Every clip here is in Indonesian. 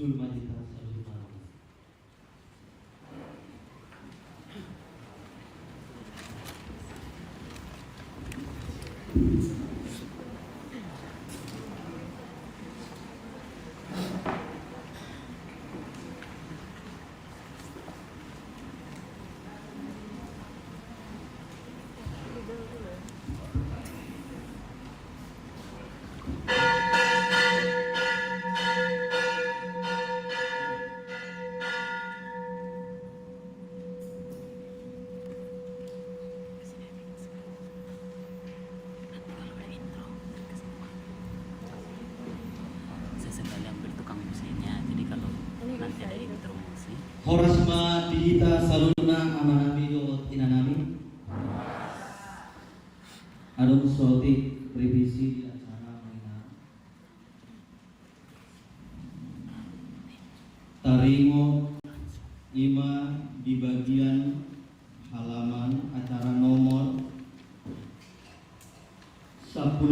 Jujur Madita Saluna. Horas Madita Saluna Amanami Yot Inanami. Adong sotik revisi di acara mainan. Taringo Ima di bagian halaman acara nomor 10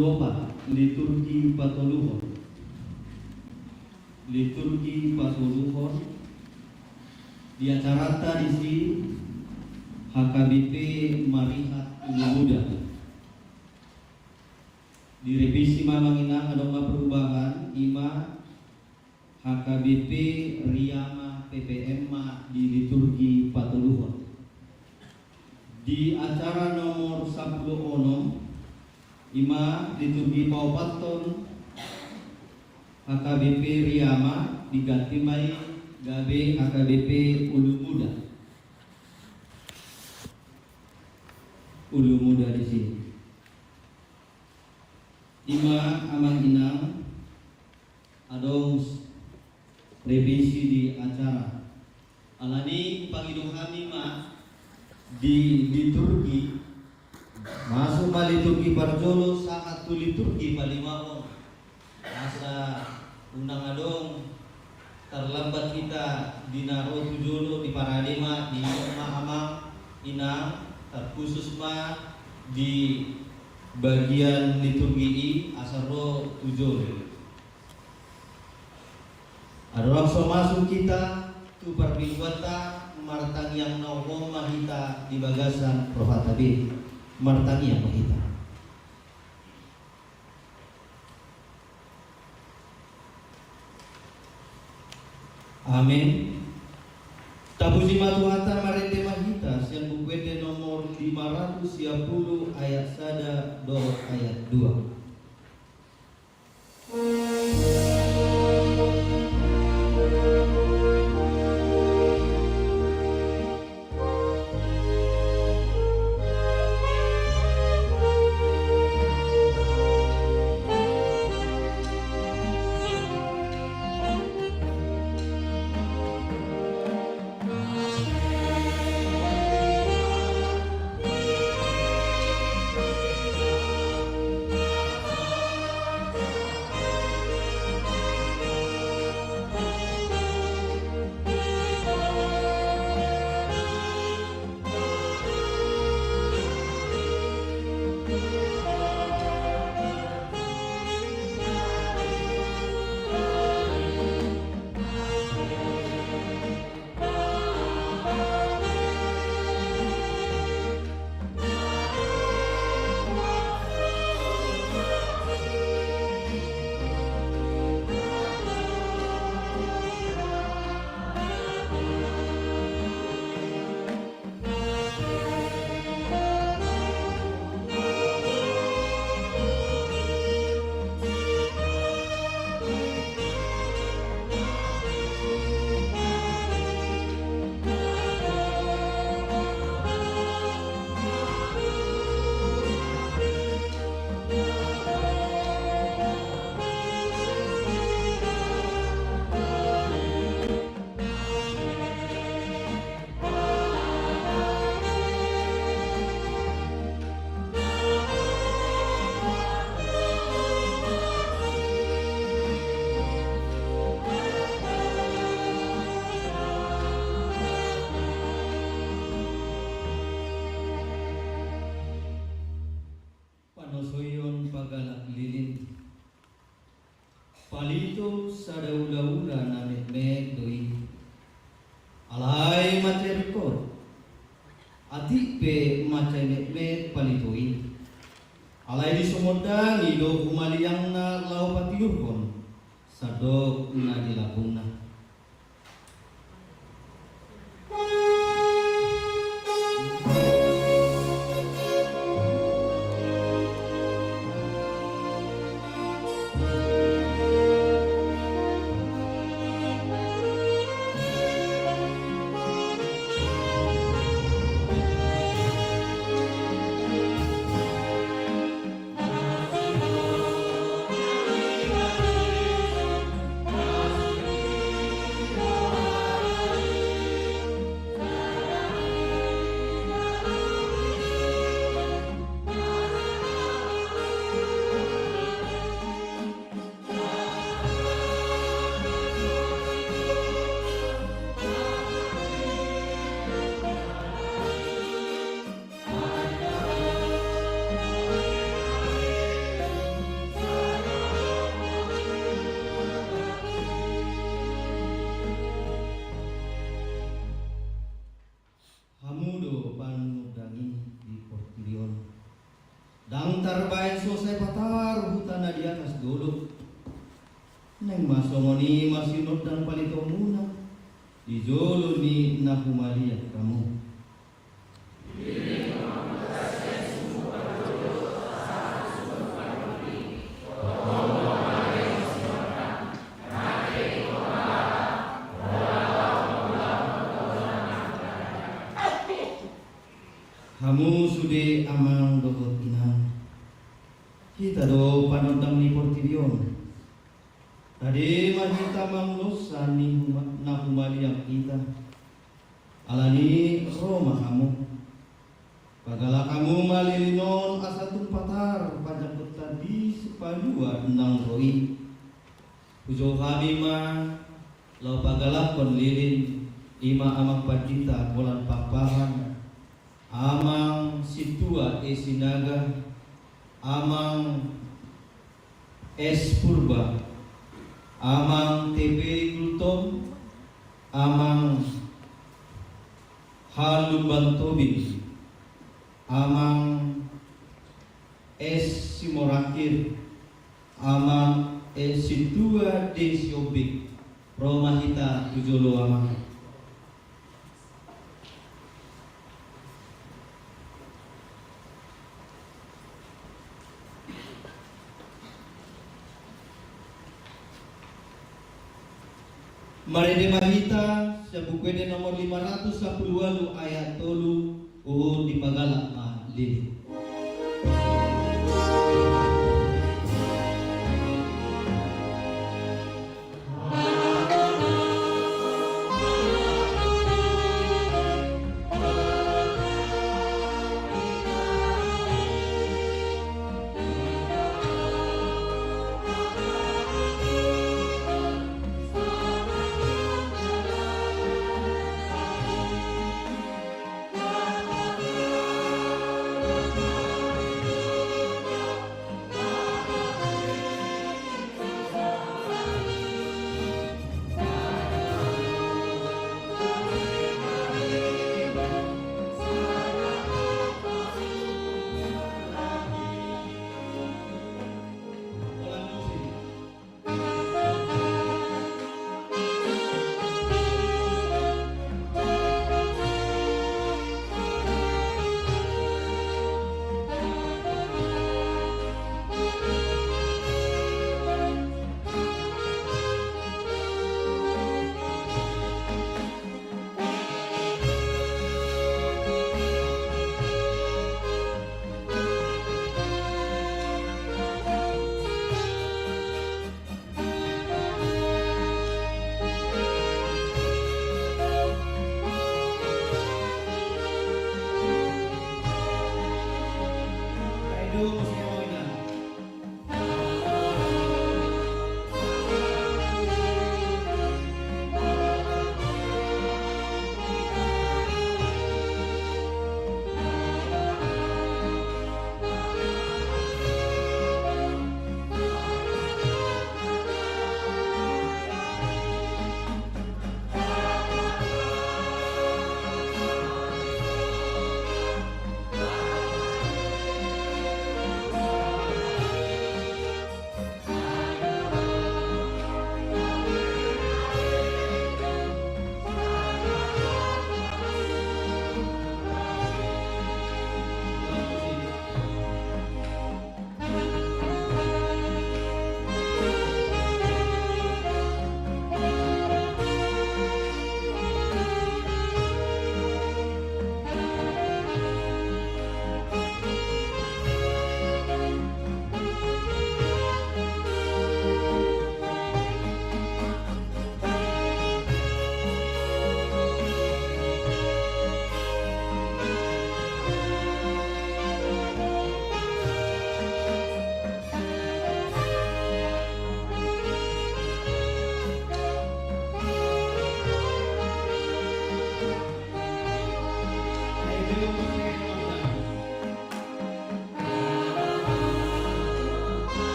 liturgi patoluhon. Liturgi patoluhon di acara tradisi HKBP Marihat Ulu Muda. Di revisi Mamangina adonga perubahan Ima HKBP Riyama PPM di liturgi patoluhon. Di acara nomor 10 ono Ima liturgi paupaton HKBP Riyama diganti mai Gabe HKBP Ulu Muda. Ulu Muda di sini. Ima Amang Inang adong revisi di acara. Alani pangiduhami ma di liturgi masuk ma liturgi parjolo saat tu liturgi palimawon. Masa undang adong terlambat kita di naro tujolo di paradema di Amang Inang terkhusus ma di bagian liturgi asaro tujolo. Ada langsung masuk kita tu perbiwata martang yang nawo mahita di bagasan Profatabi martang yang mahita. Amin. Tabusi matuhata marende mahitas yang bukwede nomor 510 ayat 1 do ayat 2. palito sa daula-ula na met doi. Alay macerikot. Ati pe macai met palitoi. Alay di sumodang ido kumaliyang na lau patiurkon. Sadok na dilabung na. Hamudo panudangi di Portilion. Dang tarbayan selesai patar hutan di atas dulu. Neng masomoni masinot dan palito muna. Di jolo ni nakumalia kamu. Kamu sudah amang dogot inang. Kita do panodang ni Portilion. Tadi mahita manglusan ni nakumaliang kita. Alani Roma kamu. Pagala kamu malilinon asatun patar pajakot tadi sepalua nang roi. Pujo kami mah lau pagala konlilin ima amang pacita bolan pakpahan. Amang situa esinaga, amang es purba, amang TP Gultom, amang Halumban Tobin, amang es Simorakir, amang es situa Desiobik, Romahita Tujolo amang. Mari mahita sa bukwede nomor 510 ayat 3 di Pagalak Malili.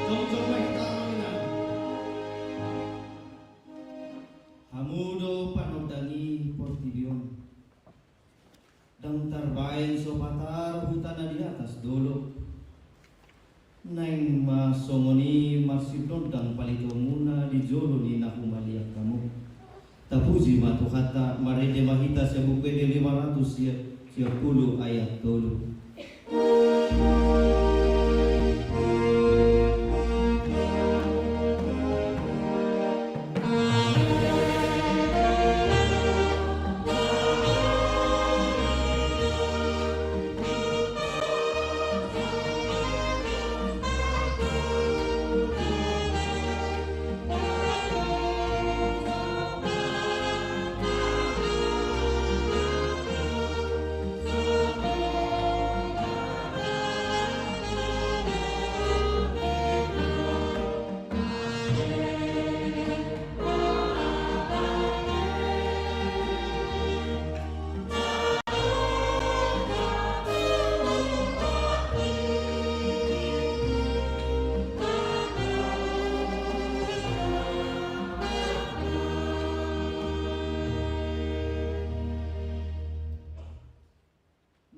Jom kita menginang. Hamudo panodangi portidion. Dang tarbaen sopatar hutana di atas dolo. Neng masomoni marsipnon dang palito muna di jolo ni nakumaliak kamu. Tapuji matuhata marede mahita sa buke de 510 ayat dolo.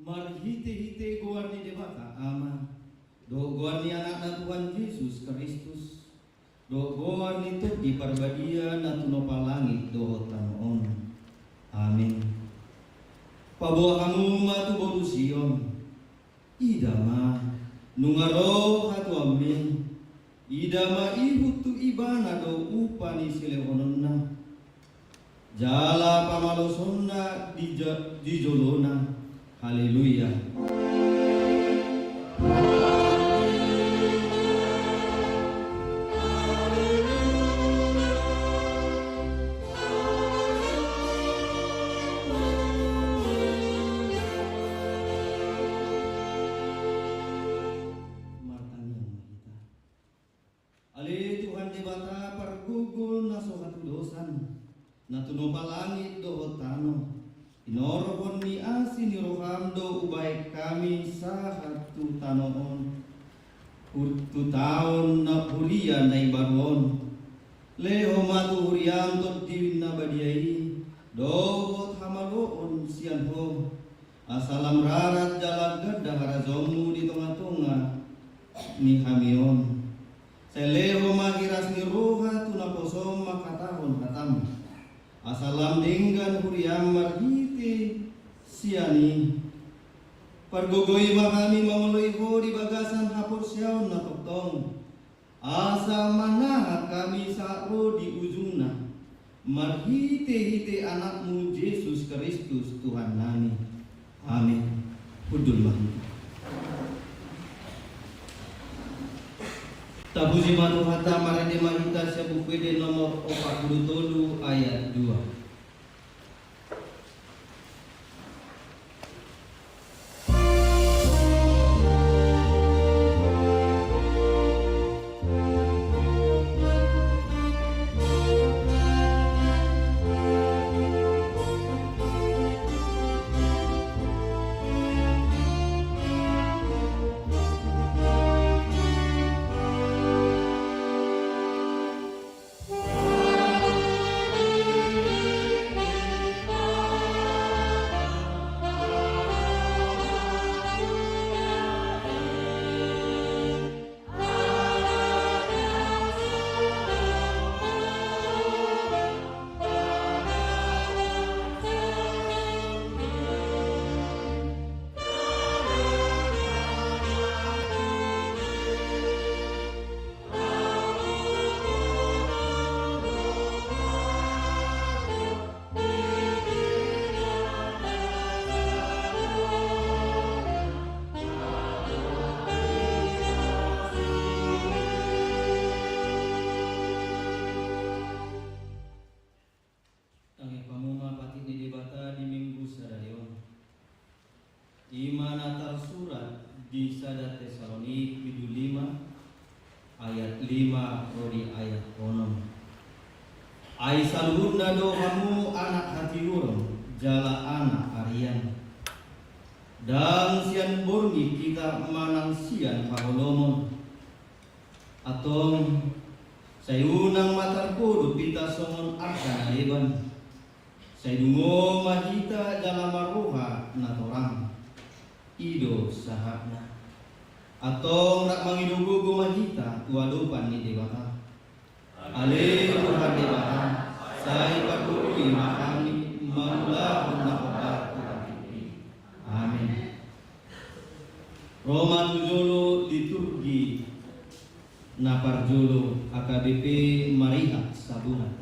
Marhite-hite guarni debata ama. Do guarni anak na Tuhan Yesus Kristus. Do guarni to di parbadia na tunopa langit do tanon. Amin. Pabawa kamu matu boru Sion. Idama nungaro hatu amin. Idama ihutu ibana do upani silehononna. Jala pamalosonna di jolona. Haleluya. Ali Tuhan debata pargugol na sohatu dosan na tunopa langit do tano. Inorobon ni asin ni rohamdo ubay kami sa hatu tanoon. Urtu taon na puriya na ibaron. Leho matu huriam tot diwin na badiyai. Dohot hamaloon siyan ho. Asalam rarat jalag gada harazomu di tunga-tunga ni hamion. Seleho magiras ni roha tunaposom makatahon katam. Asalam dinggan huriam marhiti siani. Pargogoy makami mamaloy ho di bagasan hapor siyaw na toktong. Asa manahat kami sa ro di ujungna. Marhite-hite anakmu Yesus Kristus Tuhan nami. Amin. Udul mahita. Tabuji matuhata marade mahita sa bukede nomor 47 ayat 2. Imana tersurat di Sada Tesalonik Bidu 5 ayat 5 rodi ayat 6. Ai saluhurna dohamu anak hati urang jala anak Aryan. Dan sian borni kita manang sian harolomon. Atong sayunang matarko dupita songon arka na iban. Sayungo mahita dalam maruha na torang. Ido sahakna. Atong rak mangidugugo mahita tuadupan ni Dewata. Ale Tuhan Dewata, saya patuhi makami maulah na obat Tuhan ini. Amin. Roma tujolo liturgi Naparjolo AKBP Maria Sabuna.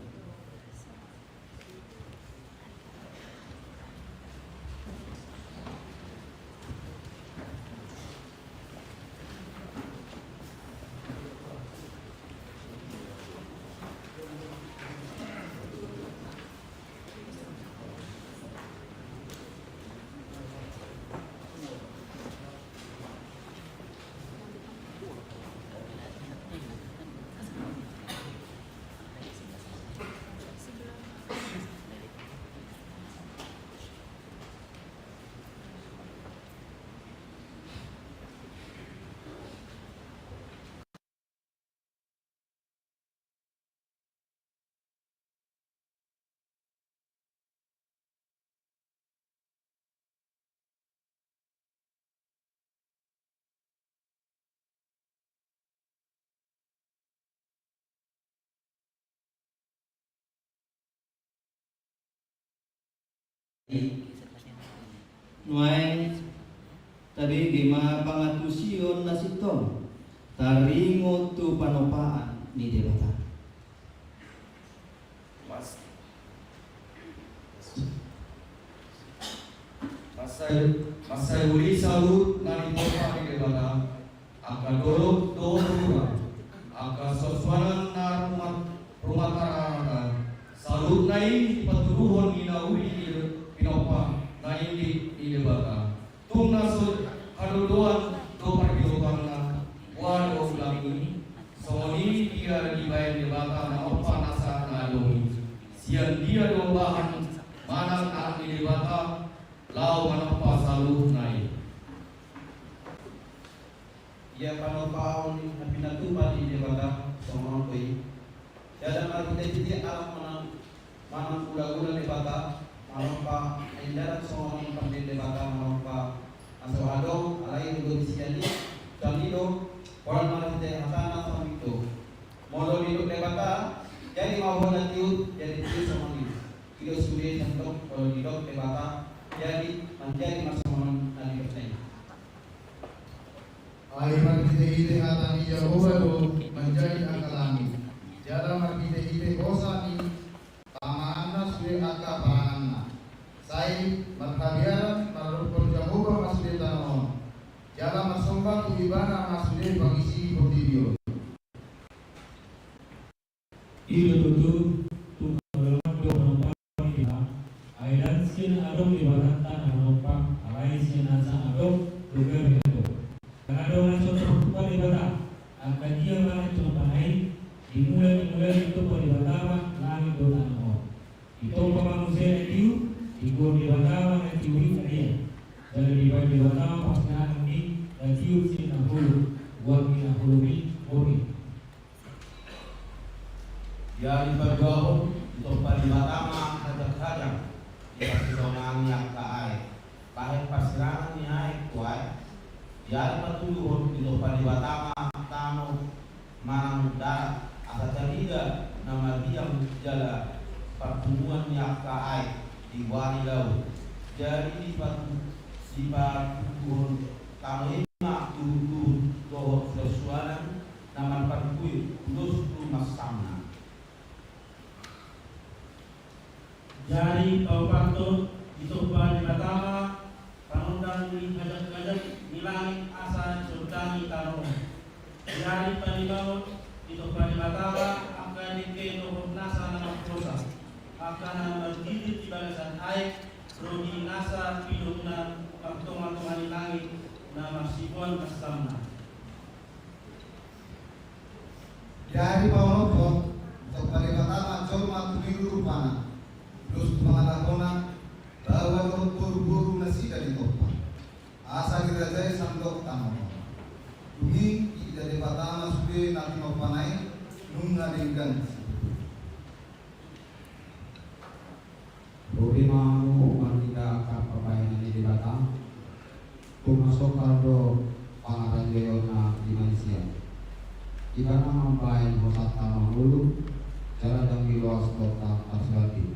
Nuay tadi di mga pangatusion na sitong taringo tu panopaan ni Dewata. Masay uli salut na ipopa ni Dewata. Angka dolog doon angka soswanan na rumah tarakan. Salut na ipaturuhon ginauli pinopa na hindi Dewata. Tung nasod kaduduan do perbiukan na wado lagi. Songoni dia dibayar Dewata na opa nasa na domi. Sian dia do bahan manang na Dewata lau manopa salut nai. Ia panopaon na pinatupan ni Dewata songong koi. Dalam arti tidak alam manang ula-ula Dewata manopa aindaran songong pandi Dewata manopa aso adong alai udo siani kamido orang mana kita hatana samito. Modo hidup Dewata jadi mau nanti jadi songong itu sudah contoh hidup Dewata jadi menjadi masalah dari kita. Ay magkita-hite hata ni Yehova do menjadi angka langit. Jala magkita-hite kosa ni tamaan na suwe angka parangan na. Say magkabiaran marupon Yehova masude tanon. Jala masomba tuibana masude pangisi portibio. Ido tutu tu melomad do menompang kita. Aidan sin adong di baranta menompang. Alai sin asa adong duga beto. Karena langsung terbuka di bata, akan dia malah cuma panai dimulai itu peribadatan langit doa nama. Itu pemanusia itu ikut di bata yang tiuri kaya. Jadi di bata pasangan ini dan tiur si nahulu, buat ni nahulu ni bori. Ya ibadah untuk peribadatan kadang-kadang kita sedang yang kaai, pakai pasirangan ni hai kuai. Yari patuluhon ito palibatama tano manang darat asa talida na mabiyang jala pertumbuhan yang kaai di wari laut. Jadi di patuhon tano ima turun toho sesuanan naman patuhi tulus tumas samna. Jadi paupanto itu palibatama panundang ni kadang-kadang nilang asa sultani tano. Dari panibawon itu panibatawa akan dikeno nasa nama prosa akan berdiri di balasan air rodi nasa piduna pagtungan-tungan langit nama sibon kasamna. Dari Paulo untuk kali pertama cuma tujuh rupana. Terus pengalaman bahwa buru-buru nasi dari topan. Asa dirajai samdok tamu. Dumi dari pertama sudah sue na tinopanay nung naringgan. Problema mo mantika kapabayan ni Dibata. Pumasok kardo pangaranjayo na dimensia. Iba na mambayan mo sa tamang ulo, cara dang iluwas kota aswati.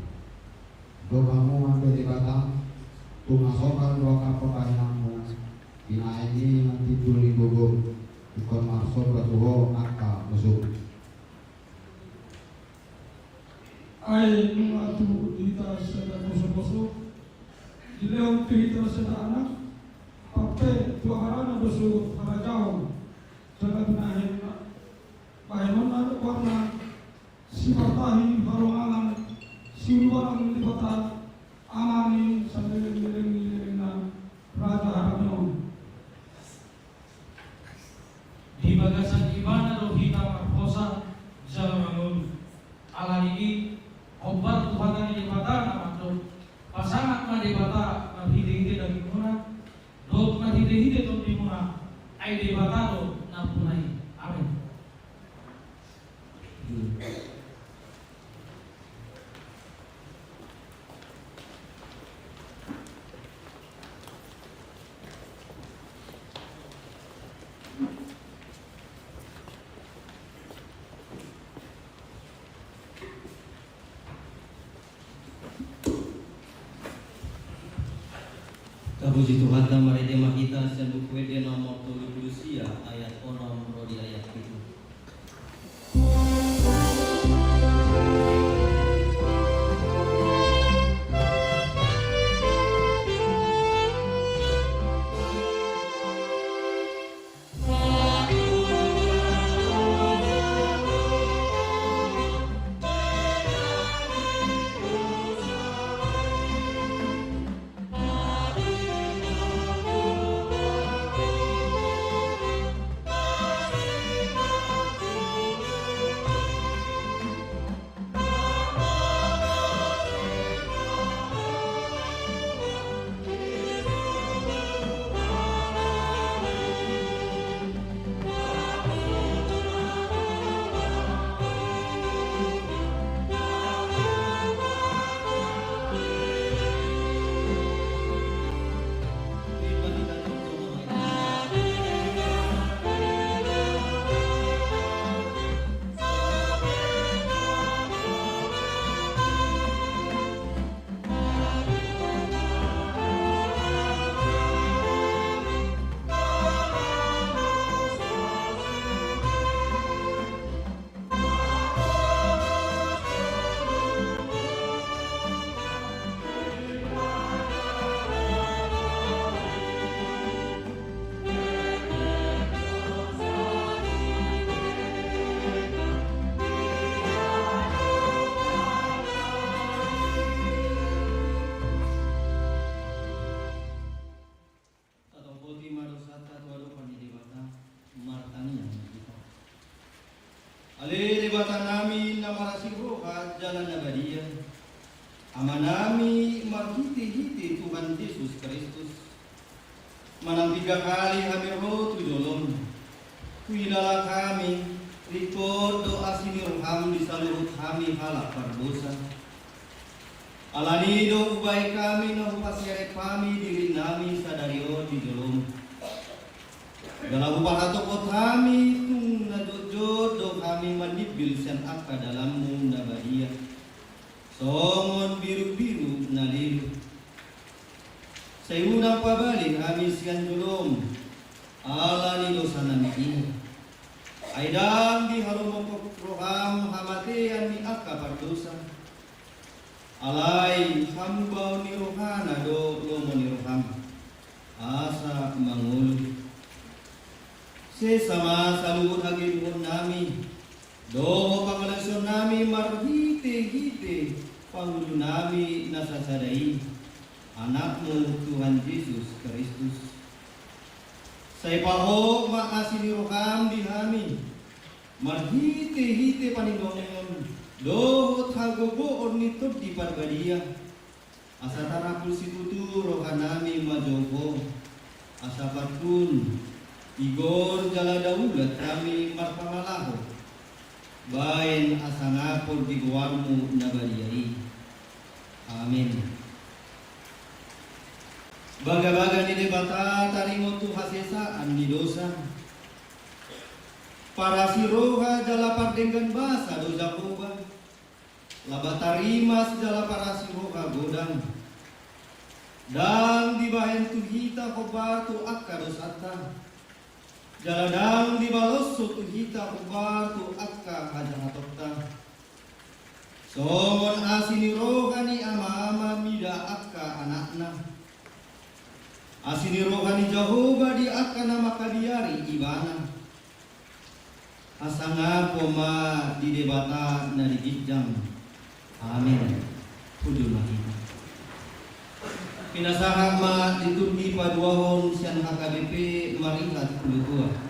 Doa mo ang Dibata. Pumasok kardo kapabayan mo, inaini nanti tuli gugur. Ikon masuk ratuho akka musuk. Ay mga dita sa boso-boso, dileong pihita sa anak, pape tuara na boso harajaw, jagat nahin na, bahinon na warna, si batahin harungangan, si luarang libata, amanin sa liling na Raja Haramion. Di bagasan ibana rohita marposa jalamangun alani obat Tuhan di bata namatro pasangat na di bata mahide-hide daging muna do mahide-hide to di muna ay di bata do napunay. Amen. Kapuji Tuhan dan mari tema kita sa buku Eden nomor 30 ayat 6 di ayat itu. Ale lebatan namin na marasiro at jalan na badia. Ama nami marhiti-hiti Tuhan Yesus Kristus. Manang 3 kali kami rotu dolom. Kuilala kami, likod doa sinirham di saluhut kami halak pardosa. Alanido ubay kami na hupasere kami diri nami sa dario di dolom. Galabu pahatokot kami tung nadojod kami manibil sen akka dalammu na badia. Songon biru-biru nalilu. Sa unang pabalik kami siyan dulom. Ala ni dosa nami ini. Aidang di harumokok roham hamatian ni akka pardosa. Alay hambau ni rohana do lomo ni roham. Asa mangulu. Sesama salubut hagibun nami. Doho pangalasyon nami marhite-hite pangulo nami nasasadai. Anakmu Tuhan Yesus Kristus. Sa ipaho maasiniroham di kami. Marhite-hite paninongon. Doho hagoboon nito di parbadia. Asa tarapul situtu rohanami majogo. Asa patun Igor jala daulat kami marpangalaho. Bain asangapod di guwarmu nabariyai. Amin. Baga-baga ni debata tarimo tu hasesaan di dosa. Para siroha jala pardenggan basa do Jakoba. Labatarimas jala para siroha godang. Dang dibahen tu hita kobar tu akka dosata. Jaladang dibaloso tu hita kobar tu akka hajahatokta. Somon asinirohani ama-ama mida akka anakna. Asinirohani Jehovah di akka nama kadiari ibana. Asanga poma di debata na digijang. Amin. Pudul mahina. Pinasaha ma di Turki paduahon sian HKBP marikat pulutua.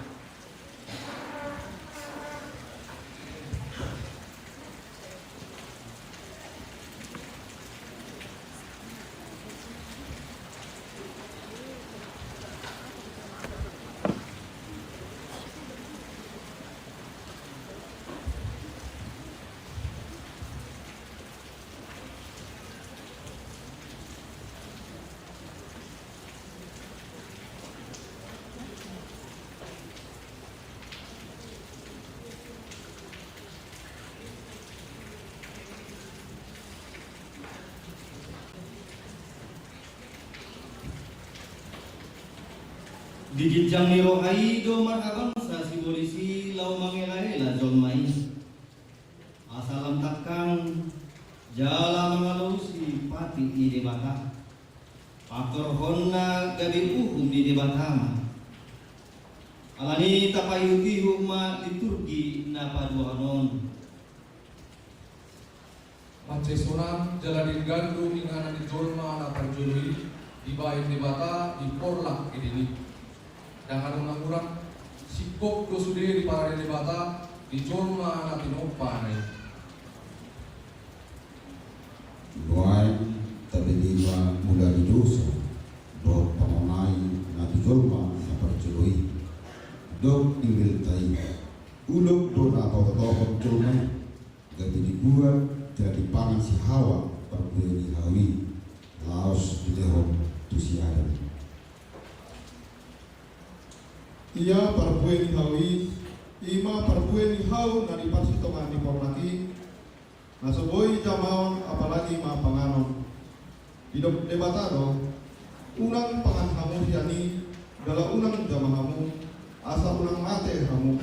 Dijijang ni rohai do marhabangsa si polisi lau mangelaela John Mai. Asalam takang jala mangalusi pati di debata. Pakor honna gabi uhum di debatama. Alani tapayuti huma di Turki na paduanon. Macesunan jaladin gandu ingana di Jolma na parjului di baik debata di porlak ini. Dengan orang-orang sikop dosude di para debata di Jolma na tinopane. Doain tabeliwa mula di dosa do pamonai na di Jolma na parjului do ingil tai uluk do na toto Jolma gabi dibuat jadi pangan si Hawa perbueni hawi laos di lehom tu si Adam. Ia perbueni hawi, ima perbueni hau na dipasitongan di porlaki, nasoboi jamaon apalagi ma panganon. Hidup debatado, unang pangan hamu siani, gala unang jamahamu, asa unang mate hamu.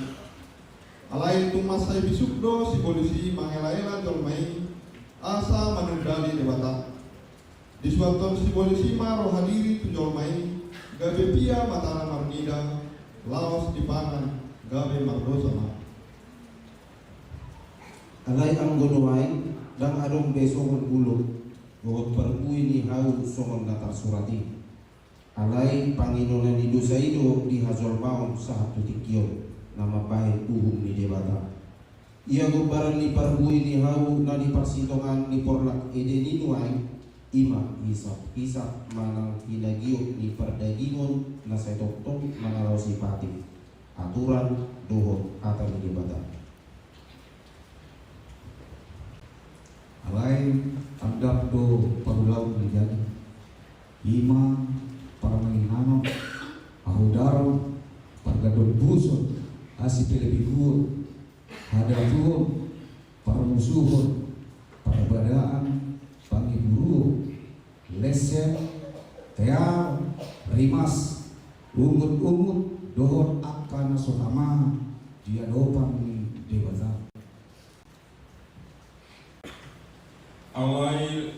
Alai tumasai bisukdo si polisi mangela-ela jolmai, asa manundali debata. Disuaton si polisi ma rohadiri tu jolmai, gabe pia matana marnida, laos di pangan gawe mardosa ma. Alay ang gunuwain dan adong besongon ulog buat perpui ni hau songon datar surati. Alay Panginoon ni dosa itu di hazol maun saat tutikyo nama baik uhum ni debata. Ia gubaran ni perpui ni hau na di persitongan ni porlak edeni nuai ima hisap manang hinagiok ni perdagingon na sa doktor manalaw sipatik aturan dohot atau ni debata. Alai andap do parulau menjadi ima para menginano ahudaro pargadon buson asi pelebigur hadatuhun para musuhun para badaan pangiburu lesen tear rimas ungut-ungut dohon akan sotama dia dopang debata. Awai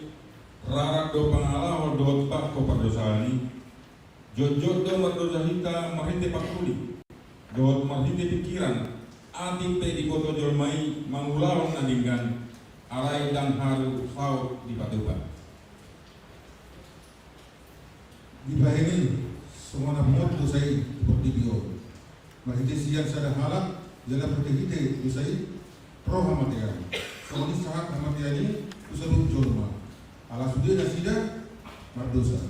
rarak do pangalaho do pak ko pardosani jojot do mardosa hita mahinte pakuli do mahinte pikiran ati pe di koto jolmai mangulawang nandinggan alai dan haru fau di patuba Di bahini semua namot dosai seperti bio. Mahite siang sada halak jalan pertekite dosai pro hamatian. Semua ini sangat hamatian usaha Jolma. Ala sudah dan sida mardosa.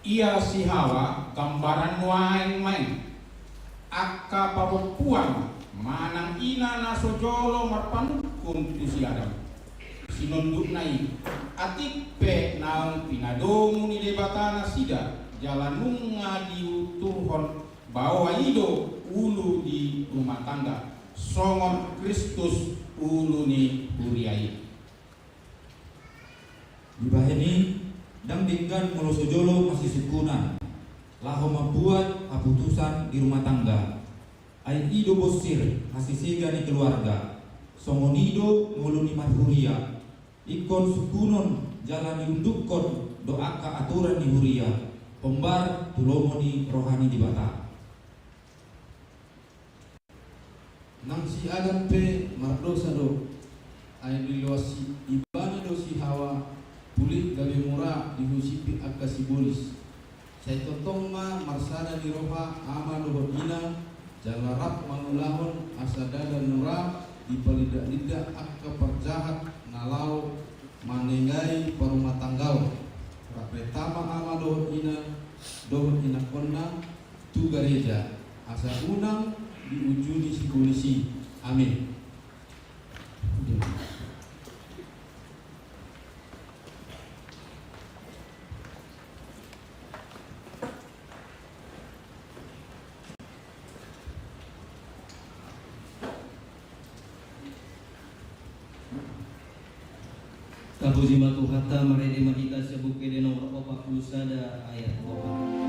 ia si Hawa gambaran waing main akka pabupuan manang ina na sojolo marpanukun tu si Adam sinunduk nai atik pe naung pinadomu ni debatana sida jalan nunga diuturhon bawa ido ulu di rumah tangga songon Kristus ulu ni huriai dibaheni dan dinggan mulu sojolo masih sekunan laho membuat keputusan di rumah tangga ai ido bosir hasisiga ni keluarga songonido mulu ni marhuria ikon sukunon jalan diundukon doa ka aturan di huria pembar tulomoni rohani di bata nang si Adam pe mardosa do ai dilosi ibana do si Hawa pulit gawe murah dihusipi akka si bolis saya totong ma marsada di roha ama do ina jalarap manulahon asada dan murah dipalidak-lidak akka perjahat nalau manengai perumah tanggau pertama ama do ina konna tu gereja asa unang diujudi si polisi amin. Kapuji matuhata marede mahita sebuke de nomor 40 sada ayat 4.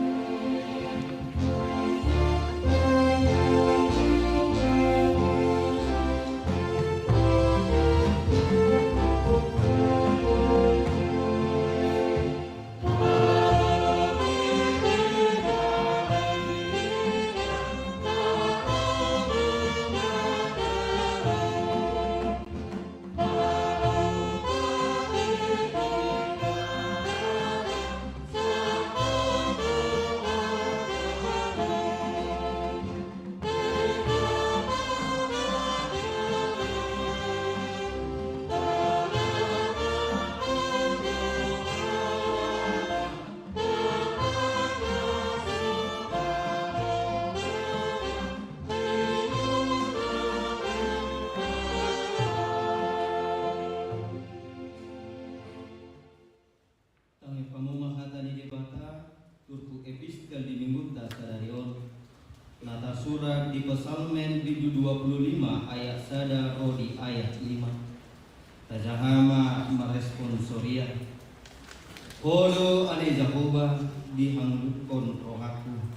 Surat di Psalmen bidu 25 ayat sada rodi ayat 5 tajahama merespon soria Hodo ane Jahoba dihanggutkan rohaku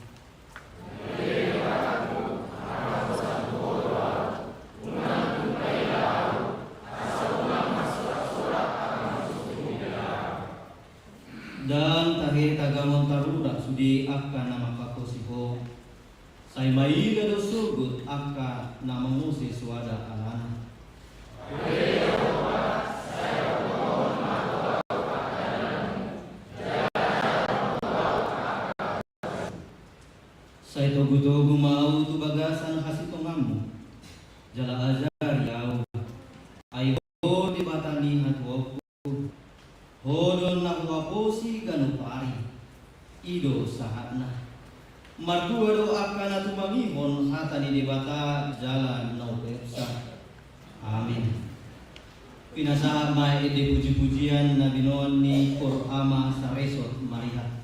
dan tahe tagamon tarudak sudi akan nama kakosiho Sai maila do surgut akka namangusi suada alana. Sai togu-togu mau tu bagasan hasitongamu. Jala ajar yau. Ai ho di batani hatuoku. Hodon nak waposi ganupari. Ido sahatna. Martua do akan tumangihon hata ni debata jalan nau pepsa. Amin. Pinasa mai ede puji-pujian nabi non ni kor ama saresot marihat.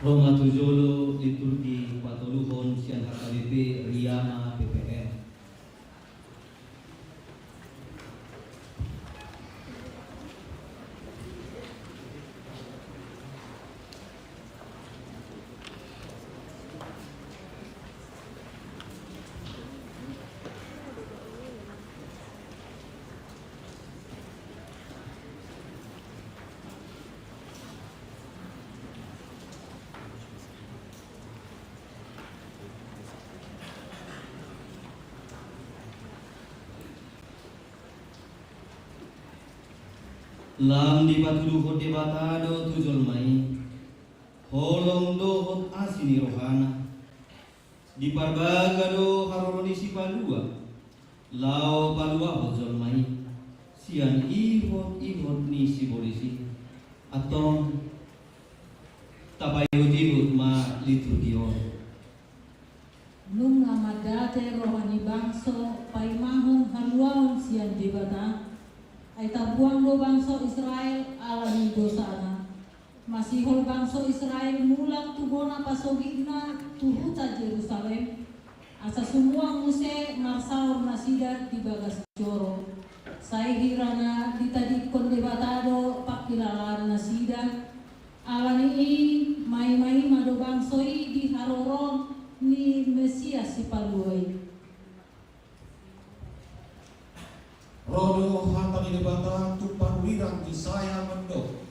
Roma Tujolo liturgi patoluhon sian HKBP Riama PPR. Lam di patuluhon debatado tujol mai holong dohot asini rohana di parbagado haroroni si palua lao palua hojol mai sian ihot ni si polisi atau tapayo tibut ma liturgion nung amadate rohani bangso paimahon haluaon sian debata ay tabuang do bangso Israel alami dosana masihol bangso Israel mulang tubona pasogigna tuhuta Jerusalem asa sumuang muse marsaor nasida di bagas coro say hirana ditadikon debatado pakilalan nasida alani mai mado bangsoi di haroron ni Mesias si paluai Rodo hatang debata tupan wirang di saya mendok.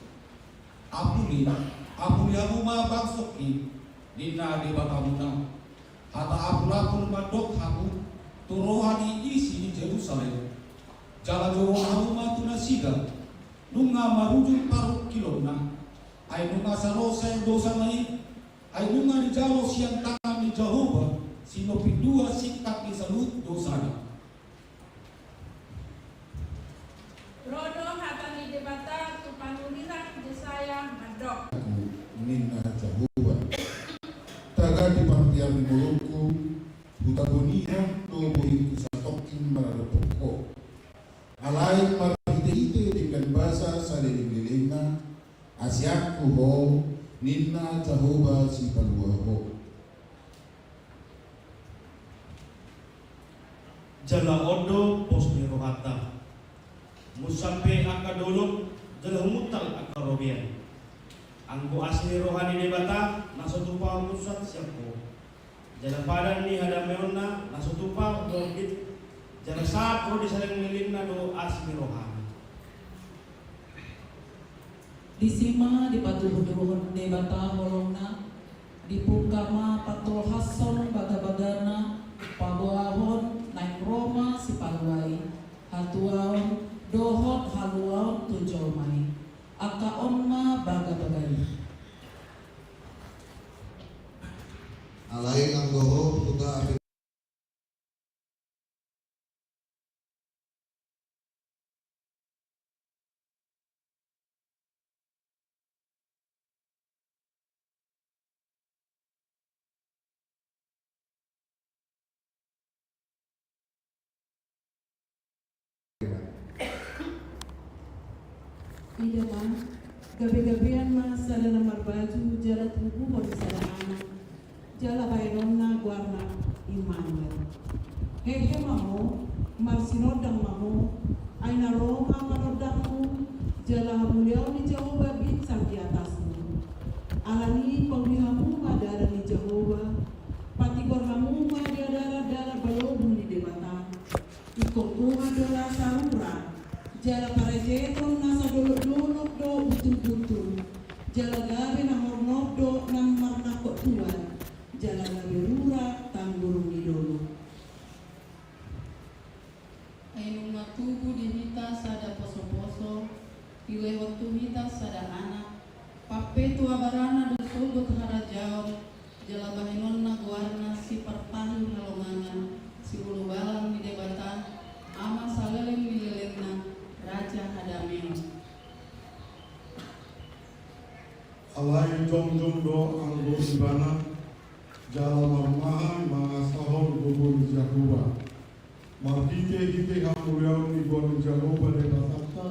Apuli amuma bangsoki dina debata muna. Hata apulapun mandok haku turohani isi di Jerusalem. Jala jowo amuma tunasiga nunga marujung paruh kilona. Ay nunga salose dosa mai. Ay nunga di jalo siang tangan di Jehovah sinopi dua sikap di salut dosanya. Rodo hatani debata tupanulirang desaya mandok. Nina Jehovah taga di partian mulungku butagonia to bohiku satokin maradopoko alai marite dengan bahasa saling lilina asyaku ho Nina Jehovah si palua ho Jala odo pos ni rohata musampe akadolok jala humutang akarobian angko asli rohani debata nasutupa musat siapko jala padan ni hadameona nasutupa dorbit jala sapo di saling milinna do asli rohani Disima di patuhuduhun debata holongna di pungkama patol hason baga-bagana pabuahon naik Roma si paluai hatuaon dohot haluaon tujol mai aka onma baga-bagani alai ang doho puta Ida mah gabi-gabian mah sada namar baju jala tubuh mau sada anak jala bayronna guarna Immanuel hehe mamo marsinodang mamo aina Roma panodangmu jala hamuliau ni Jehovah bintang di atasmu alani penghihamu madara ni Jehovah patigor hamu madara dara balobun di debata ikut bunga dola saura jala parejeton nasa dolok-dolok do butul-butul jala gabe na hornok do nang marnakot tuan jala gabe rura tanggurung di dolo Ainung matubu dihita sada poso-poso iwe waktu hita sada anak pape tua barana dosulgo harajaon jala bahinonna guarna si perpahu halongangan si ulu balang di debatan ama saleleng milelengna Raja Hadameo alai jom do anggo ibana jala marmahan mangasahon gubun Jehovah marhite hamuliau ni bon Jehovah de batata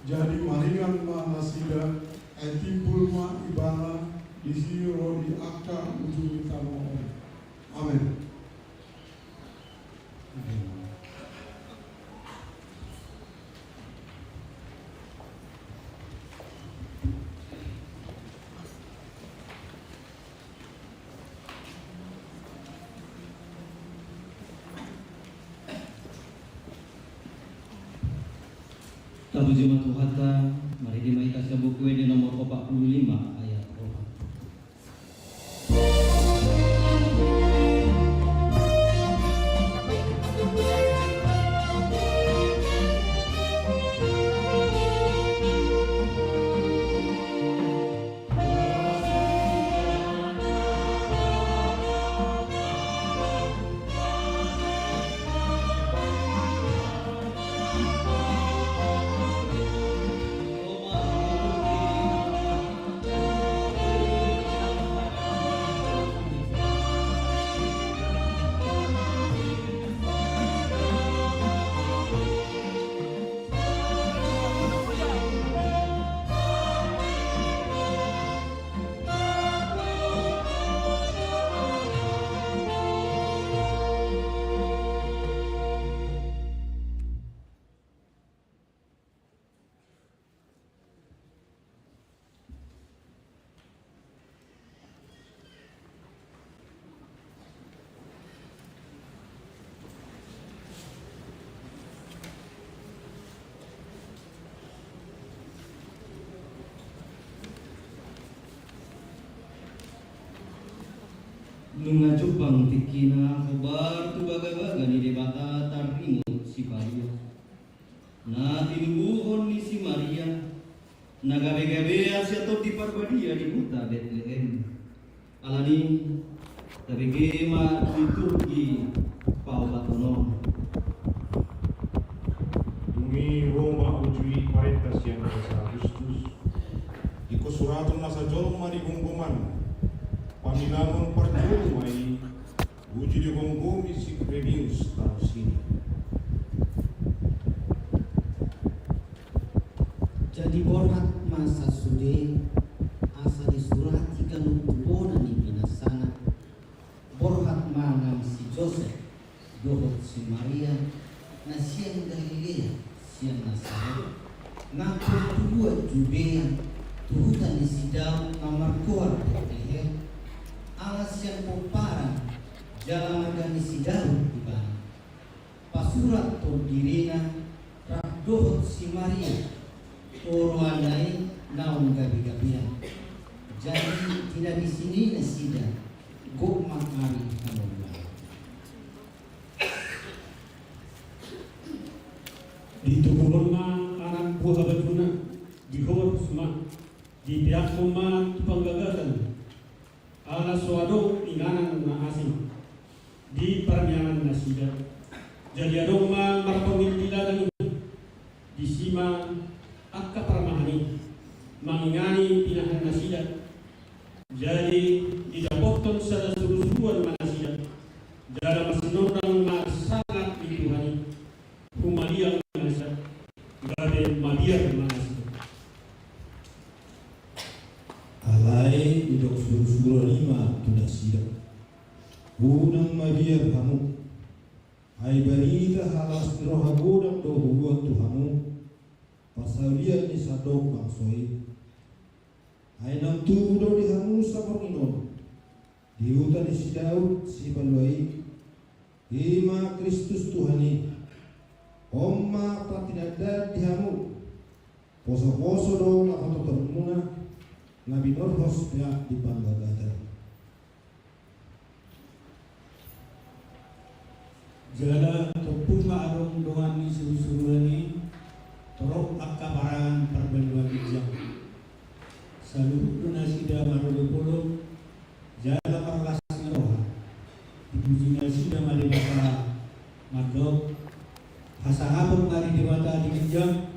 jadi maringan ma nasida etimpul ma ibana di siro di akka ujung tamo. Amin. Tabu jemaat Tuhan, mari dimainkan sebuah kue di nomor 45 ayat 4. Nunga Jepang tikina kabar tu baga-baga ni debata tarimut si Maria. Na tinubuhon ni si Maria. Nagabe-gabe asya to di parbadia di buta Bethlehem. Alani tabige ma diturgi pau batono. Dumi Roma ujui 40 yang Agustus. Iko suratun nasa jolong mari gungguman. Pamilangon perjuru mai uji di gonggumi si Kredius tahun sini. Jadi borhat masa sude asa disurati kanu tubona ni pinasana borhat mangam si Joseph dohot si Maria na siang Galilea siang Nasaret ngakul dua Judea tuhutan ni si Daud namar kuar Bethlehem alas yang poparan jalan magani si Daud di bana pasurat to dirina rak dohot si Maria Orwanai naung gabi-gabian jadi tidak di sini nasida gok makari kamula di tubuh anak buah bajuna di hor semua di pihak rumah penggagalan ala suado inganan na asing di permiangan nasida jadi adong marpamimpilan di sima akka paramahani mangingani pinahan nasida jadi didapokton sa surusuan manasida dalam masinurang sangat dituhani humaliang manasida gade mabiar manasida alai idok surusuan lima tunas sida unang mabiar hamu ay barita halas rohagodang do hugot tuhamu pasalian ni sadok bangsoi ay nang tudo di hamu sa pornino di hutan ni si Daud si Balwai ima Kristus Tuhani omma patinadad di hamu poso-poso do lakoto termuna nabi norhos ya di panggagadan jala topung arong doan ni surusurani torok akka parangan perbeluan bijak saluruh nasida marodo polo jala parlas ngaroha dipuji nasida malibata madok hasahabot mari dewata dikejam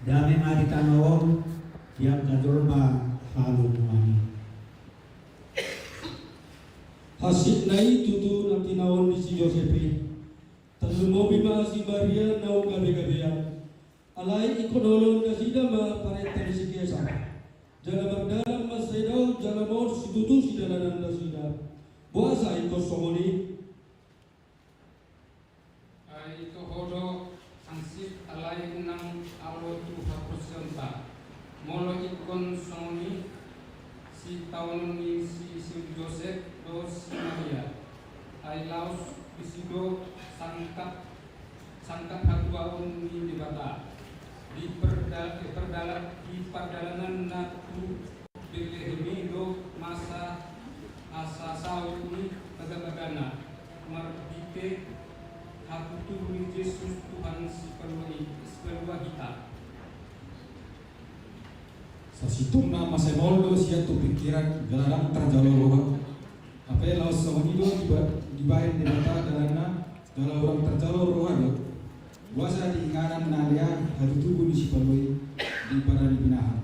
dame mari tanawon yang kadorma halun wani hasil nai tutu nanti naon di si Josepi terlumobi ma si Maria nau gabe-gabean alai ikonolon nasida ma parenta si kiasa Jala berdalam masaidau jala mor situtu sidana nanda sida. Buasa ito somoni. Ay ito hodo ansip alay unang awotu haprosyonta. Molo ikon somoni si taon ni si Joseph do si Maria. Ay laos bisido sangkat hatuaon ni dibata. Di perdalanan natu Betlehemido masa asa saud ni tagagana marbite haputu ni Yesus Tuhan si pelua kita. Sa situng na masemoldo siya tu pikiran galarang terjalo apa ya laos somonido dibahin di mata galana gala orang terjalo rohado. Wasa di ingkaran nalia hadu tubuh di sipaloi di para dibinahan.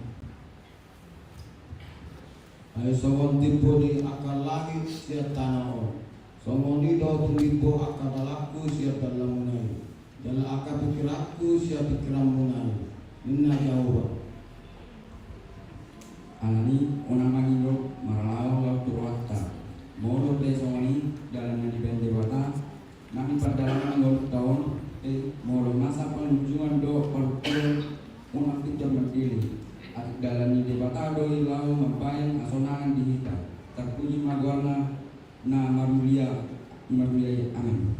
Ayo somon timpo di akal langit siap tanah o. Somon di do tulipo akal dalaku siap dalam munai. Dalam akal pikiranku siap pikiran munai. Inna Yahweh. Alani onang mangindo maralao lau turwata. Molo pesoni dalam di bendewata. Nami perdalaman ngol tahun molo masa penunjuan do perpuluh umat kita berdiri atik dalani debata doi lau membayang asonangan dihita terpuji magwana na marulia amin.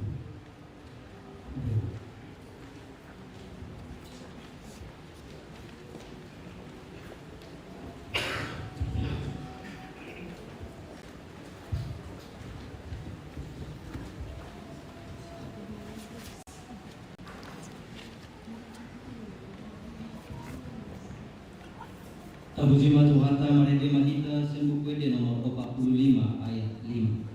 Tabuji Tuhan ta marede mahita sembuh de nomor 45 ayat 5.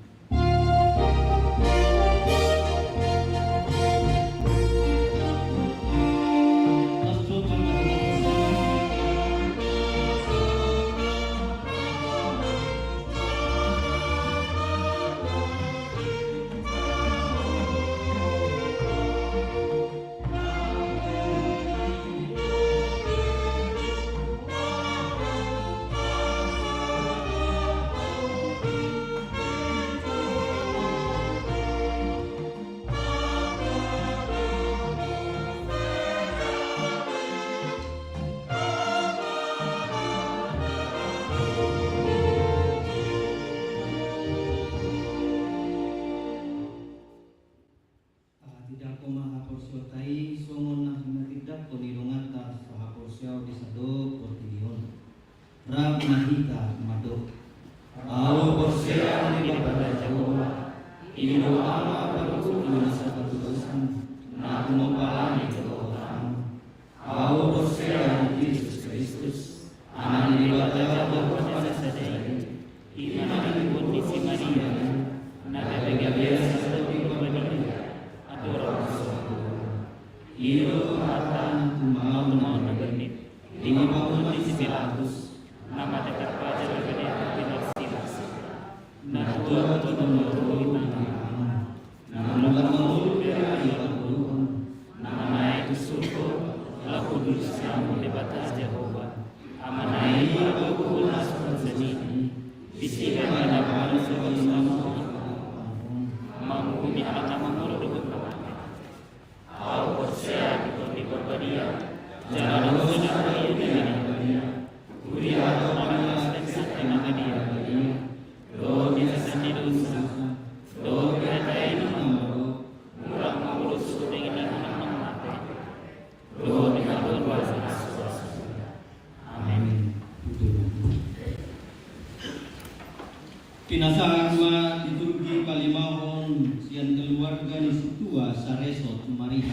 Pinasama diturgi palimahon sian keluarga ni situa saresot Maria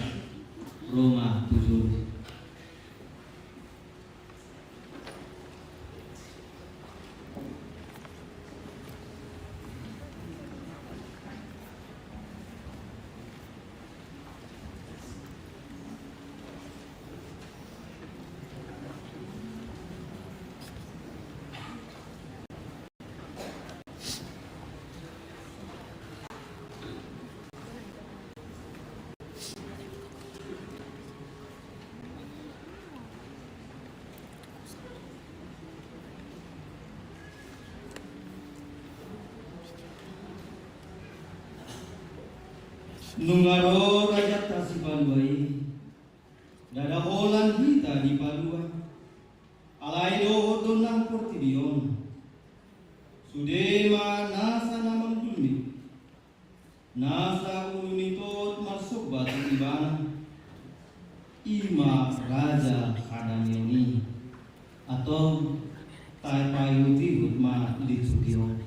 Roma 7. Nungaro raja tasipanuai dada holan hita di Padua alai do donang portibion sudema nasa namang dulmi nasa ununitot masuk batu ibana ima raja kadamioni atau tai payuti hutma litsudio.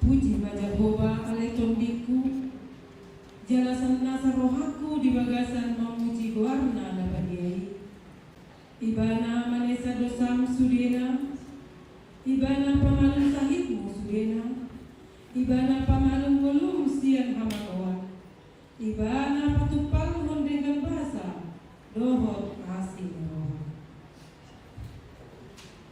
Puji Majahoba alaikum biku jalasan nasa rohaku di bagasan memuji goarna nabadiai ibana manesa dosam sudena ibana pamalum sahibmu sudena ibana pamalum golum siang hamakawan ibana patupal hondengan bahasa dohot kasih roha.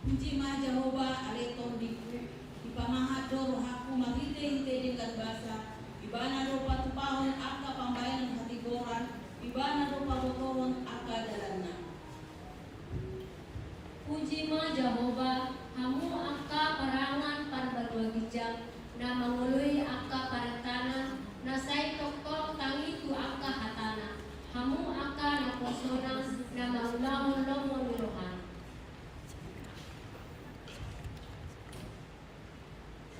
Puji Majahoba alaikum biku pamahado rohaku mahite dengan bahasa ibana do patupahon aka pambayan hati goran ibana do pabotoron aka dalanna. Puji Majahoba hamu aka parangan parbalua gijang na mangului aka parantana na say toktok tangitu aka hatana hamu aka na posona na maulahon lomo nirohan.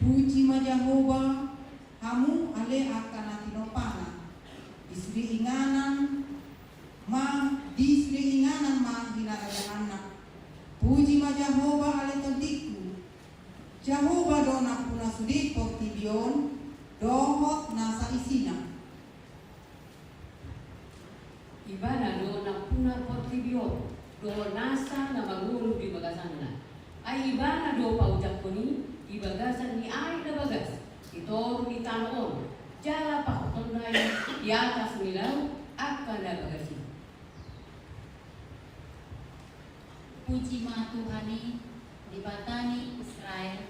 Puji Majahoba hamu ale akan atinopana disri inganan ma hinarajahanna. Puji Majahoba ale todiku Jahoba dona puna sudi portibion dohot nasa isina ibana dona puna portibion dohot nasa na maguru di bagasanna ay ibana do paujak koni di bagasan ni ay na bagas ito ni tanon jala pakotonday di atas nilaw akan na bagasi. Puji ma Tuhani dibatani Israel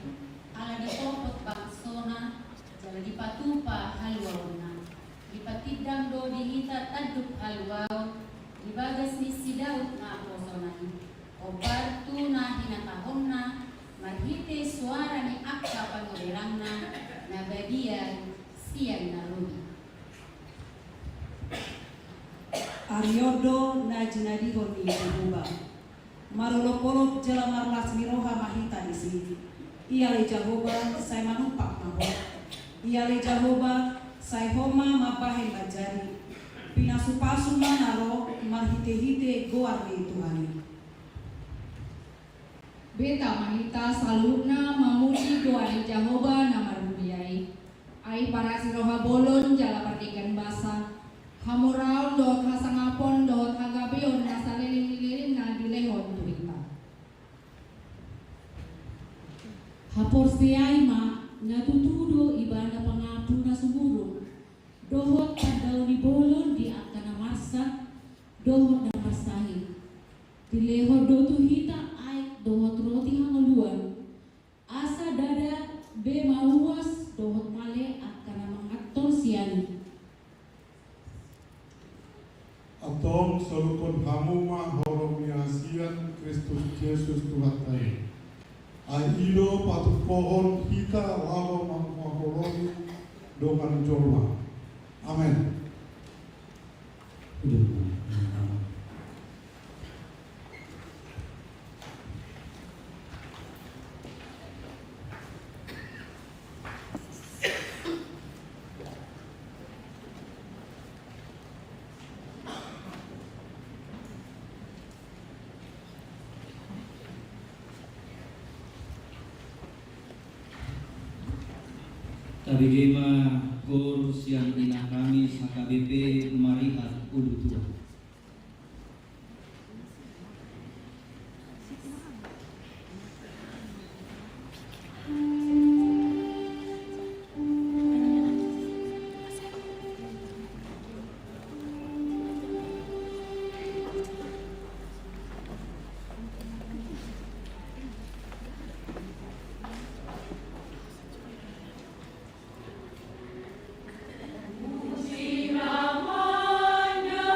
ala dipopot bangsona jala dipatupa halwauna dipatidang do dihita taduk halwaw dibagas ni si Daud na aposonani obartu na hinatahonna marhite suara ni akka pangulirangna na bagian siang na rubi. Aryodo na jinadihon ni Jahoba marolopolop jala marlas miroha mahita di sini iale Jahoba say manumpak maho iale Jahoba say homa mabahin bajari pinasupasu manaro marhite-hite goarni Tuhani. Beta mahita saluna mamuji doa Jahoba na marbudiai ai para siroha bolon jala partikan basa hamurau dot hasangapon dot hagabion nasa liling-liling na dilehon tuhita hapor siai ma natutudo ibana pangapu na sumurun dohot tadaw ni bolon di akana marsa dohot na marsahi dilehon do tuhita dohot roti hangaluan asa dada be maluas dohot male akan mengatur siani Atong salukon hamu ma horom niasian Kristus Yesus Tuhan tayo aido patut pohon kita lawa mangkoromi dongan jorma amen. Tabigema kor siang ina kami HKBP Marihat Ulutua. Ramanya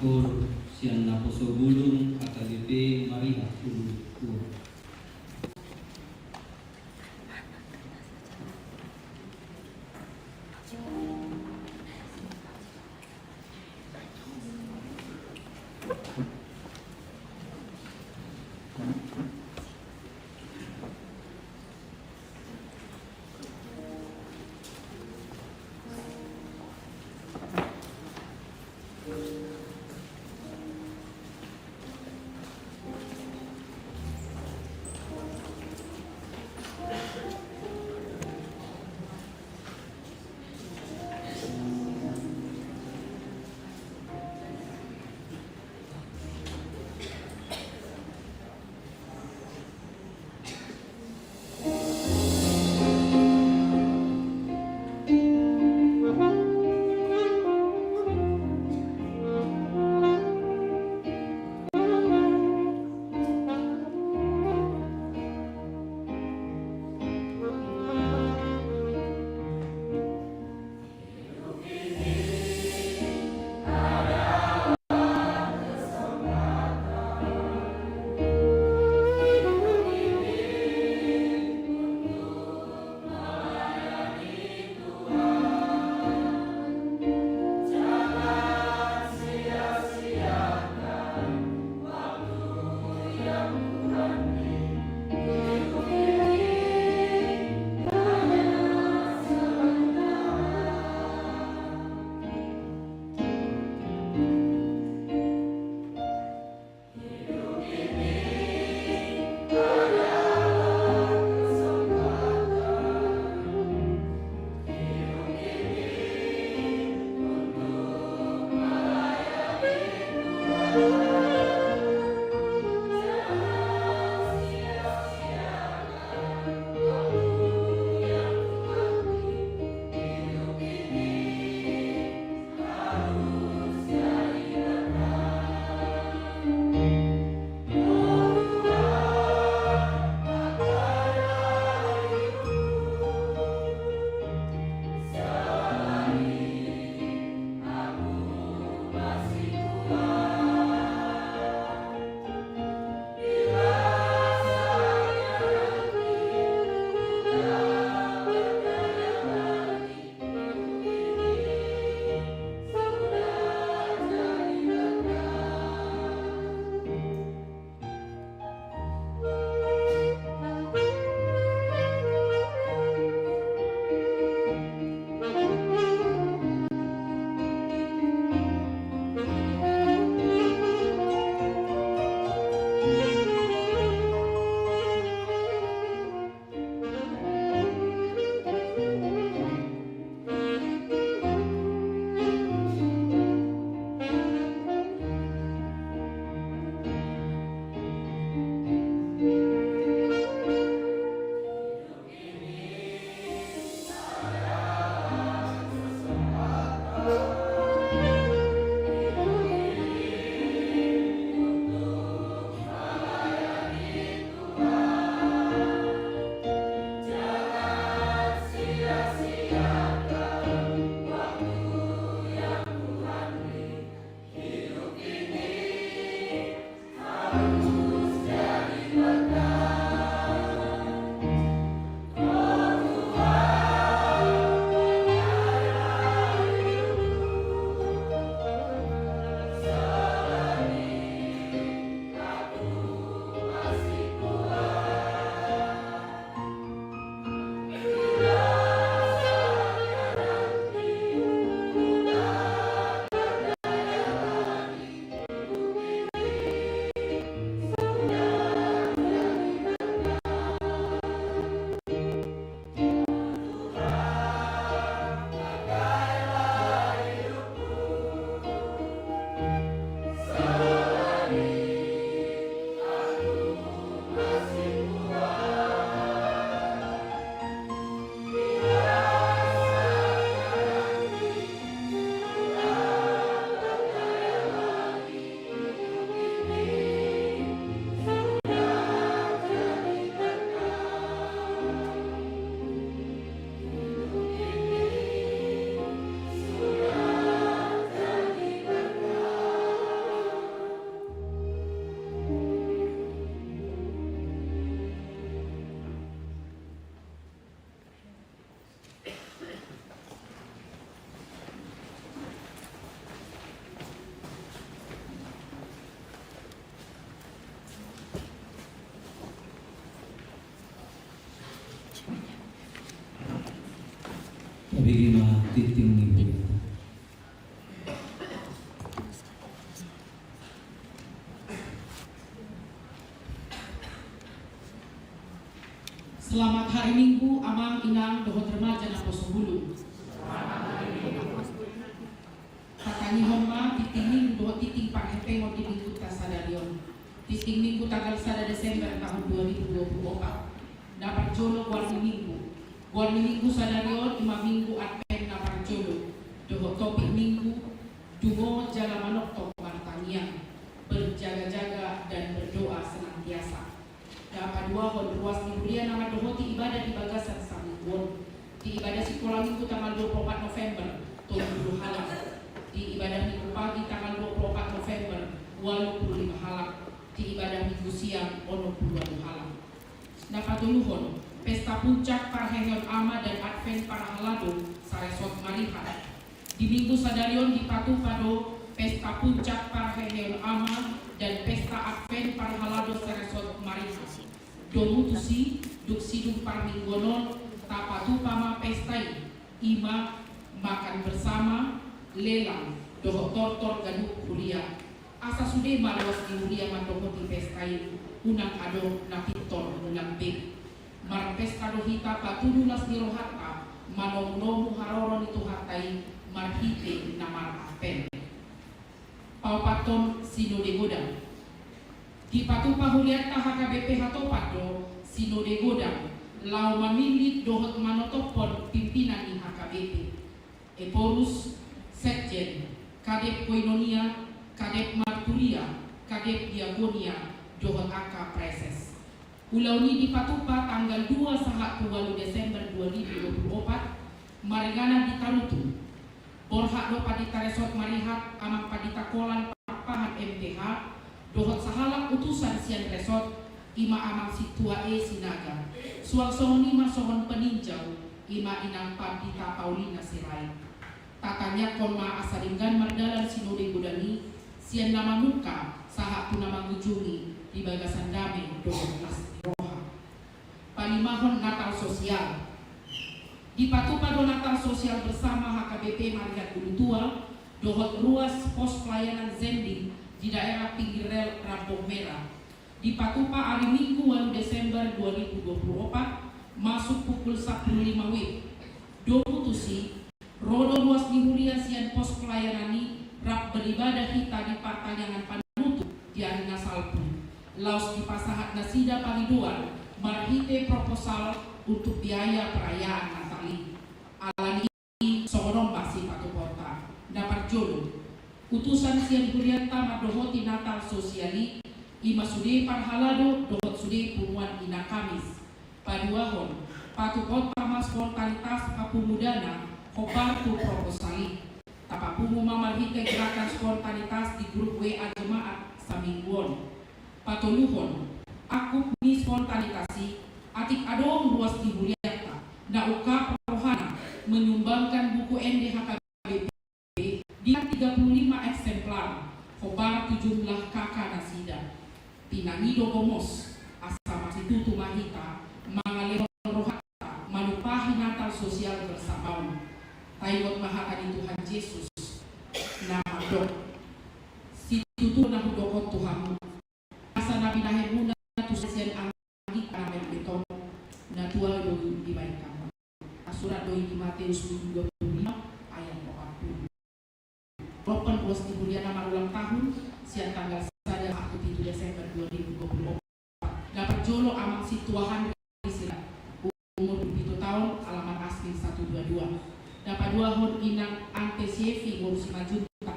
makor sian naposo bulung AKBP Maria Ulu. titing ni Buyata. Selamat hari Minggu, Amang Inang Dohot Remaja na Poso Hulu. Katani Homa titing Minggu Dohot titing Panghepe mo di Minggu Tasadarion. Titing Minggu tanggal 1 Desember tahun 2024. Dapat jolo Guarni Minggu. Guarni Minggu Sadarion 5 Minggu Advent dapat jolo. Dohot topik Minggu Dungo Jaga Manok Tok Martangiang. Berjaga-jaga dan berdoa senantiasa. Dapat dua ruas Nibulia nama dohoti ibadah di Bagasan Saminggon. Di ibadah sekolah minggu tanggal 24 November 70 halang. Di ibadah minggu pagi tanggal 24 November 85 halang. Di ibadah minggu siang 82 halang. Dapat duluhon pesta puncak Parhengon Ama dan Advent para halado Saresot Mariha. Di minggu sadarion di Patu Pado pesta puncak Parhengon Ama dan pesta Advent para halado Saresot Mariha. Domutusi duksidung parminggonon tapatu pama pestai ima makan bersama lelang doho tortor gaduk kuliah asa sude maluas di kuliah mandoho di pestai unang ado napitor unang big mar pesta dohita patudulas di rohata manom-nomu haroron itu hatai marhite namar apen paupaton sinode godang di Patupa Huliata HKBP Hatopado Sinode Godang lau mamilit dohot manotopon pimpinan di HKBP Eporus Sekjen Kadep Koinonia Kadep Marturia Kadep Diagonia dohot AK Preses Ulauni di Patupa tanggal 2 sahat 2 Desember 2024 Marigana di Tarutu Borhak do Padita Resort Marihat Amang Padita Kolan Papahan MPH dohot sahalak utusan sian resort ima amang situa sinaga suaksoni masohon peninjau ima inang Padita Paulina Sirai tatanya konma asaringgan mardalan sinode godani sian nama muka saha punama ngujungi di Bagasan Dame dohot nas roha palimahon Natal sosial di Patupado Natal sosial bersama HKBP Marigat Bulu Tua dohot ruas pos pelayanan zending di daerah pinggir rel Rampung Merah di Patupa hari Minggu 1 Desember 2024 masuk pukul 15 WIB Domutusi rodo luas di Huria sian pos pelayanan ini rap beribadah kita di Partanyangan Panutu di Arina Salpu laos di Pasahat Nasida Palidoan marhite proposal untuk biaya perayaan Natali alani Sogonom Basi Patupota dapat jolo utusan sian Hurianta madohoti Natal sosiali ima sude parhalado dohot sude pumuan ina Kamis paduahon patupot pama spontanitas kapumudana kobartu proposali tapapumu mamarhite gerakan spontanitas di grup WA Jemaat Samingguon patuluhon aku ni spontanitasi atik adong ruas di Hurianta na uka rohana menyumbangkan buku NDHK di 35 eksemplar kobar jumlah kakak nasida pinangido gomos asa masih tutu mahita mangalero rohata manupahi Natal sosial bersama tayot mahakani Tuhan Yesus nama dok si tutu nahu dokot Tuhan asa nabi nahemuna tusian anggi kamen beton na tua doi di baikkan surat doi di Matius 25 ayat 40 Ropan Bos di Bulia nama ulang tahun siang tanggal 1 Desember 2024 dapat jolo amang situahan isilah umur 7 tahun alamat asli 122 dapat 2 hon inang ante sievi ngurus 5 juta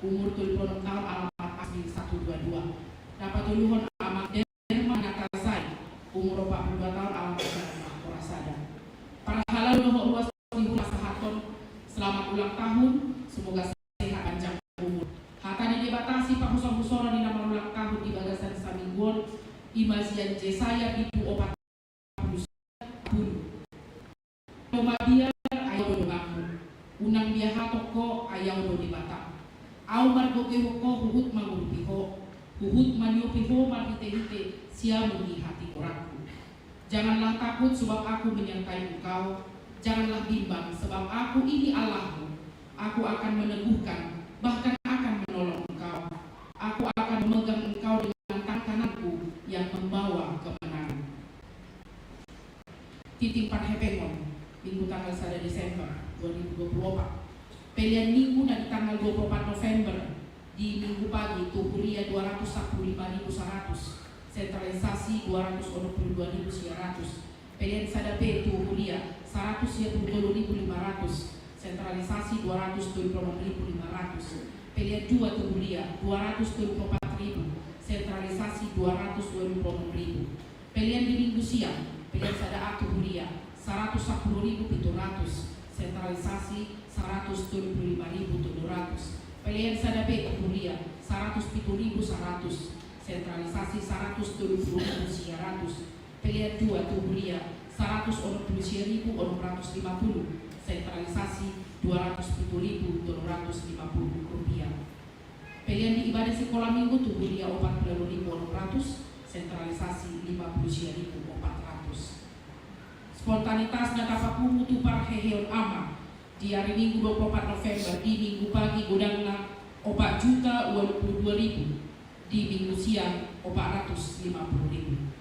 umur 76 tahun alamat asli 122 dapat 2 hon amang derma natasai umur 42 tahun alamat Korasada para halal doho ruas di Bulia Sahaton selamat ulang tahun semoga panjang umur. Hatani dibatasi pahuson-husoran di nama ulang tahun di Bagasan Saminggon Imasian Jesaya itu opat pun. Tomabiar ayaw do ngaku. Unang biyaha toko ayaw do di Batam. Aw margoke hoko huhut mangurupiho. Huhut maniupiho marhite-hite siya menghi hati korangku. Janganlah takut sebab aku menyertai engkau. Janganlah bimbang, sebab aku ini Allahmu. Aku akan meneguhkan, bahkan akan menolong engkau. Aku akan memegang engkau dengan tangan kananku yang membawa kemenangan. Titik Parhepengon, Minggu tanggal 1 Desember 2024. Pilihan minggu dan tanggal 24 November di minggu pagi Tuhuria 215.100, sentralisasi 222.900. Pilihan Sadape Tuhuria 110.500, sentralisasi 226.500. Pilihan 2 Tuhuria 224.000, sentralisasi 226.000. Pilihan di minggu siang Pilihan Sada Tuhuria 110.700, sentralisasi 175.700. Pilihan Sadape Tuhuria 107.100, sentralisasi 170.900. Pilihan 2 Tuhuria 110.650, sentralisasi 207.750 rupiah. Pilihan di ibadah sekolah minggu Tuhuria 40.600, sentralisasi 50.400. Spontanitas nakapapungu tupar heheon ama di hari Minggu 24 November di minggu pagi godangna 4.022.000, di minggu siang 450.000.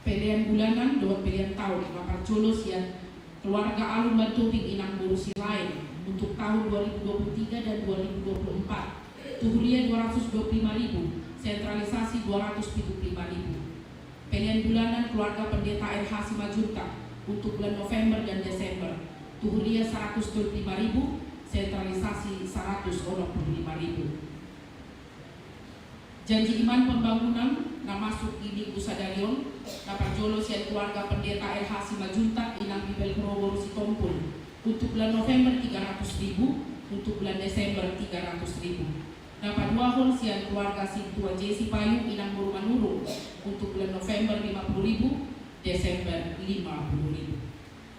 Pilihan bulanan dengan pilihan tahun lapar jolos yang keluarga alun bantubing inang burusi lain untuk tahun 2023 dan 2024. Tuhuria 225.000, sentralisasi 275.000. Pilihan bulanan keluarga pendeta RH Simajunta untuk bulan November dan Desember. Tuhuria 125.000, sentralisasi 125.000. Janji iman pembangunan na masuk di minggu sadarion dapat jolos yang keluarga pendeta RH Simajunta inang bibel Prowo Sitompul untuk bulan November 300.000, untuk bulan Desember 300.000. Dapat wahon sian keluarga Sintua Jesi Payung inang Murumanuru untuk bulan November 50.000, Desember 50.000.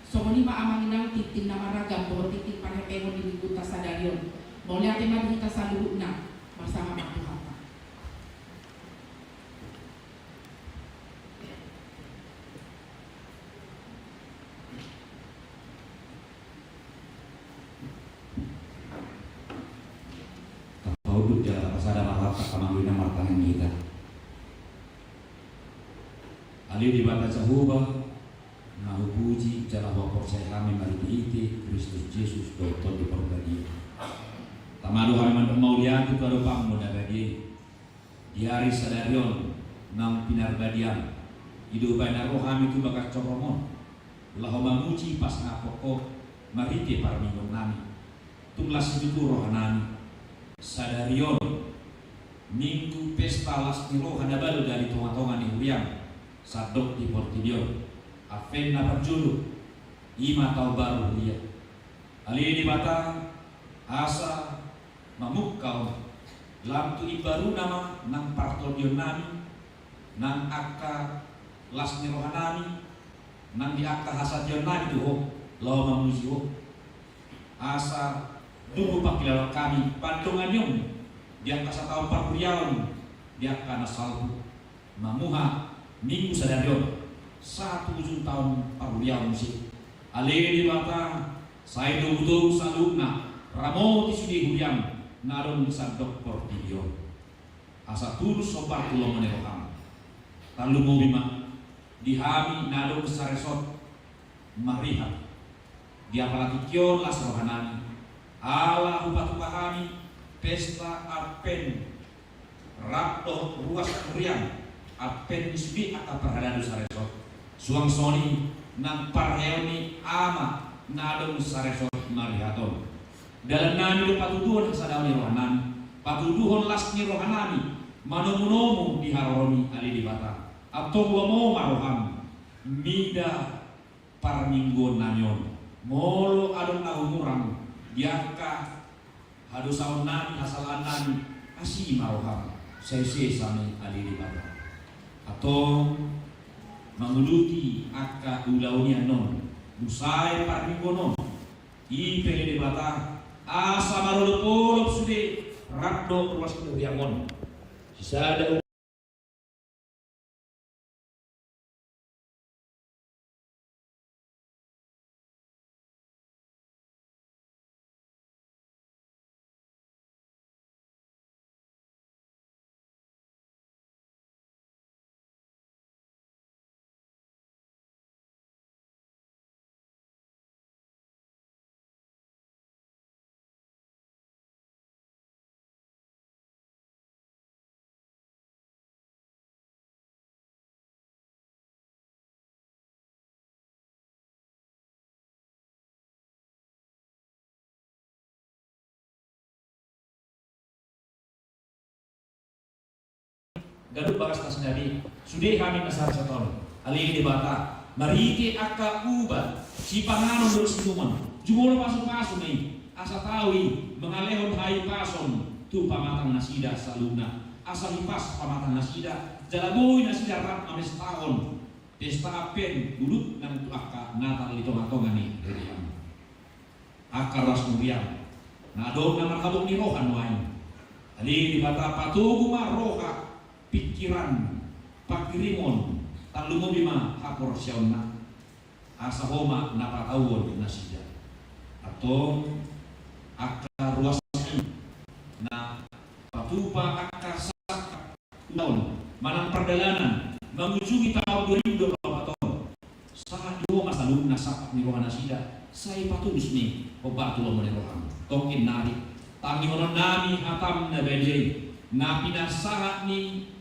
Somonima amang inang titin nama ragam bahwa titin Parhepengon di minggu tasadarion. Boleh tema kita saluruna bersama Pak Tuhan. Udut ya pasada mahal kamangwina martangan kita. Ali di bata sahuba na hupuji jala wa percaya kami mari iti Kristus Yesus doktor di perbagi. Tamadu halaman maulian itu ada pang muda bagi di hari sadarion nang pinarbadian hidup bandar rohami itu bakal coromon lahu mamuji pas ngapoko marite parminggon nami tumlas itu rohanami sadarion minggu pesta lasni rohana baru dari tonga-tonga ni Uriang sadok di Portidion afen na perjulu ima tau baru dia ali di bata asa mamukau lam tu ibaru nama nang partodion nami nang akka lasni rohanami nang di akka hasadion nami tuh lo mamuji asa dulu pakilala kami pandungan yung dia kasa tahun parkuriawan dia kana salbu mamuha minggu sadarion 1 tahun parkuriawan musik ali di mata saya duduk salukna ramo tisudi huriam narong sadok Portidion asa tulus sobar tulong meneroham talu mobima dihami narong saresot marihat dia palagi kion las rohanani Allah upatu pahami pesta apen rapdo ruas kurian apen isbi aka perhadadu saresot suang soni nang parheoni ama nadong saresot marihaton dalam nami do patuduhon sadawani rohanami patuduhon lasni rohanami manomu di haroni ali di bata atau wamo maroham mida parminggon nanyon molo adon nahumurang diaka hadusaun nami asalan nami asih maroham sese sami ali di bata atau menguluti akka ulaunya non busai parminggonon i pele di bata asa marolopolop sude rakdo ruas kuyangon sisa gadut bagas tas nabi sudah kami nasar seton ali di bata mariti akka uba si panganon dulu sinuman jumolo pasu-pasu nih asa tawi mengalehon hai pason tu pamatang nasida saluna asa hipas pamatang nasida jalaboy nasida rat ames tahun pesta apen bulut nang tu akka natal itu matongan nih akka ras muriam nadog na marhabok ni rohan wain ali di bata patugu roha pikiran pakirimon talungo bima hapor siyauna asa homa napatawon nasida atau akka ruas na patupa akka sak tahun manang perjalanan mengunjungi tahun 2024 saat dua masa lalu nasak ni rohan nasida saya patulus nih obat tuh mau rohan tokin nari tangi ono nami hatam na bedei na pinasahat ni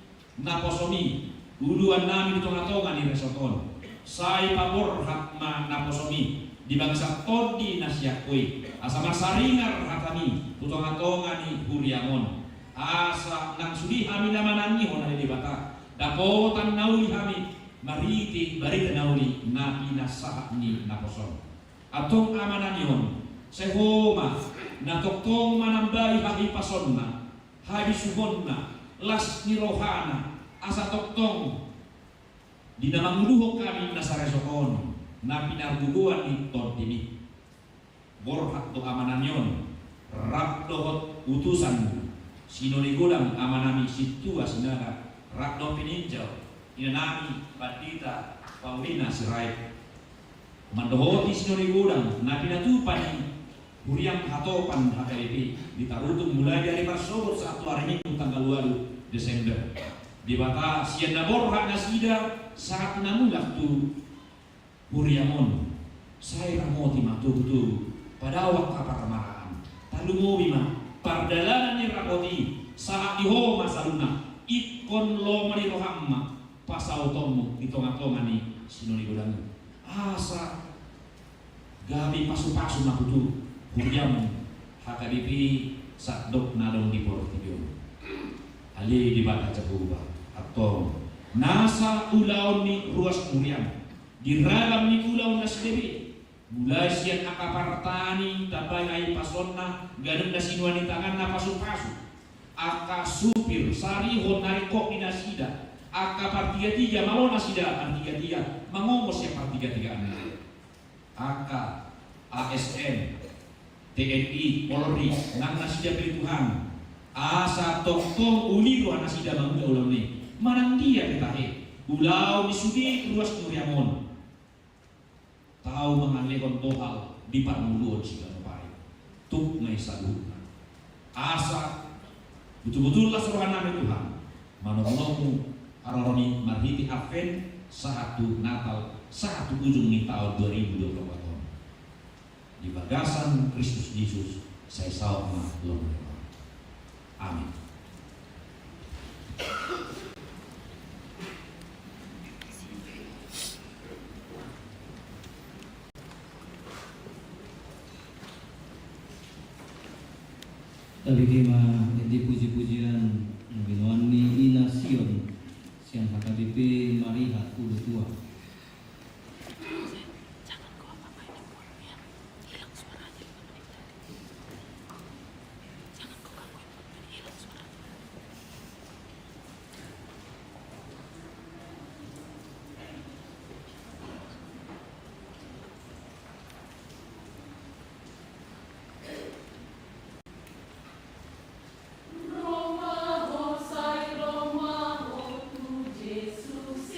na posomi uluan nami tonga-tonga ni resoton sai pabor hatma na posomi di bangsa todi nasyakui asa masaringar hatami tonga-tonga ni huriamon asa nang sudi hami namanangi hona di bata dapotan nauli hami mariti barita nauli na pinasahat ni na posom atong amananyon sehoma na toktong manambai hagi pasonna hagi subonna las nirohana asa toktong di namang luhok kami nasaresokon na pinarguguan ni todini borhak to amananyon rakdohot utusan sinonigodang amanami situa sinara rakdo pininjau inanami bandita paulina sirai mandohoti sinonigodang na pinatupan ni Huriam hatopan HKBP ditarutung mulai dari Marsobot satu hari Minggu tanggal 2 Desember. Di bata sian nabor hak nasida saat namulah tu Huriamon. Saya ramoti matu tu pada waktu apa kemarahan. Talumo bima pardalanan ni rapoti saat diho masaluna ikon lo mani rohamma pasau tomu itonga-tonga ni sinoni godang. Asa gabi pasu-pasu makutu Huriam HKBP sakdok nadong di Portibio ali di bata cabuba atau nasa ulaun ni ruas Huriam diragam ni ulaun nasdebi mulai sian akapartani tabai ai pasonna gadung nasinuan di tangan na pasu-pasu aka supir sarihon narikok inasida aka partiga-tiga mau nasida partiga-tiga mangomos yang partiga-tigaan aka ASN TNI, Polri, nang nasida pilih Tuhan asa toktong uliru nasida bangun ulang ni manang dia ketahe ulau disudi ruas Huriamon tahu mengalihkan tohal di parmuluan sigala pare tuk may salut asa betul-betul lah seruan nama Tuhan manomong aroroni marhiti Advent satu Natal satu ujung ni tahun 2024 di bagasan Kristus Yesus saya salma belum. Amin. Tapi kima di puji-pujian Binwani Inasion siang HKBP Marihat Ulu Tua. Roma, Hosai, Roma, oh tu Jesus.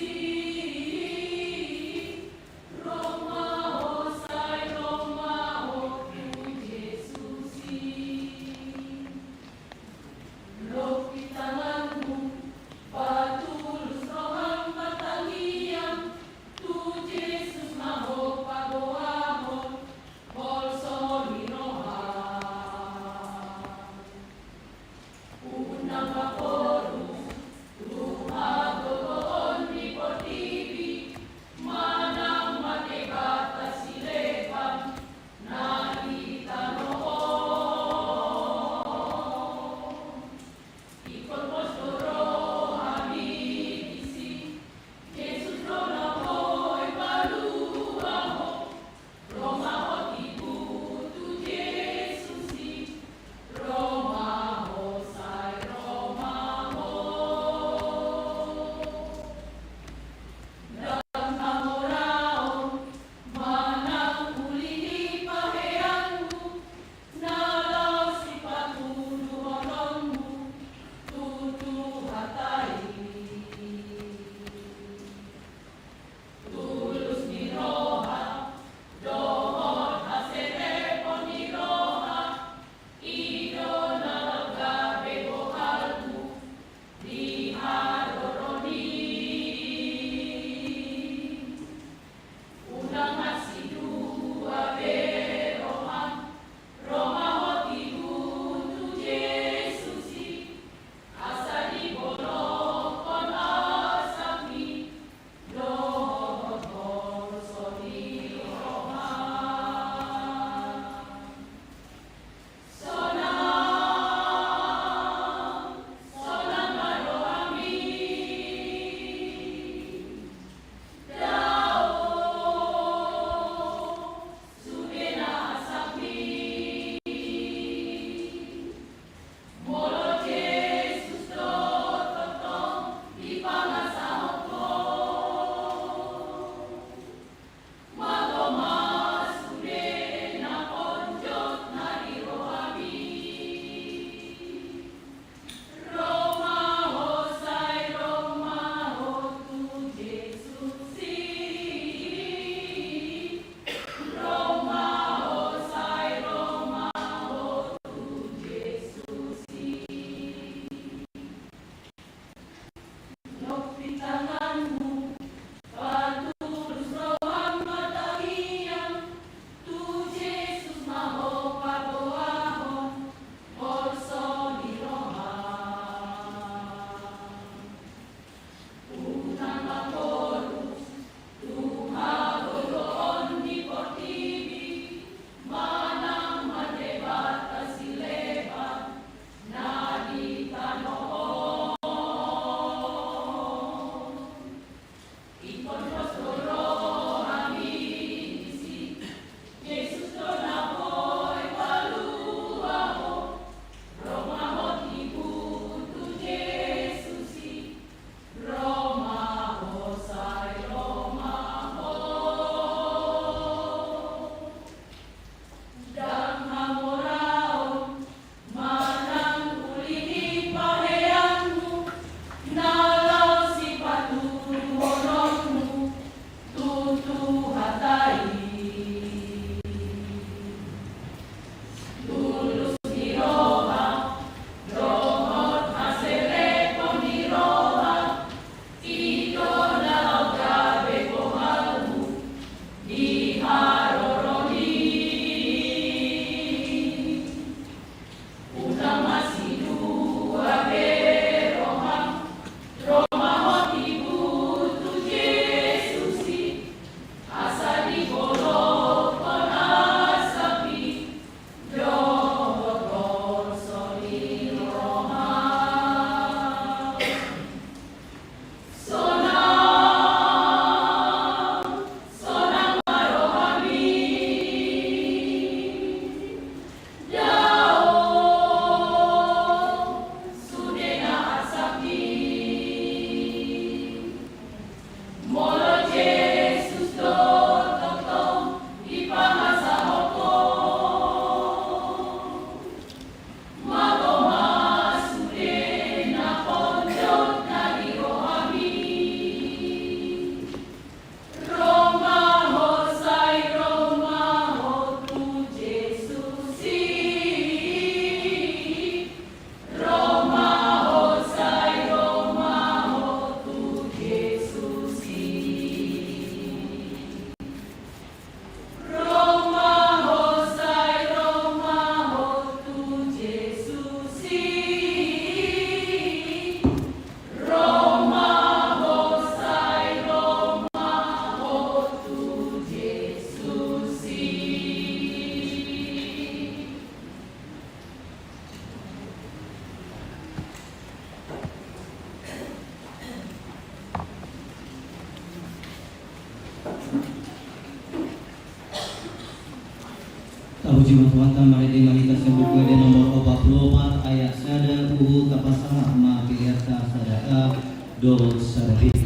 hutan mahidi mahita sebut gue nomor 44 ayat sada tapasama ma piliata sadaka do sadabi.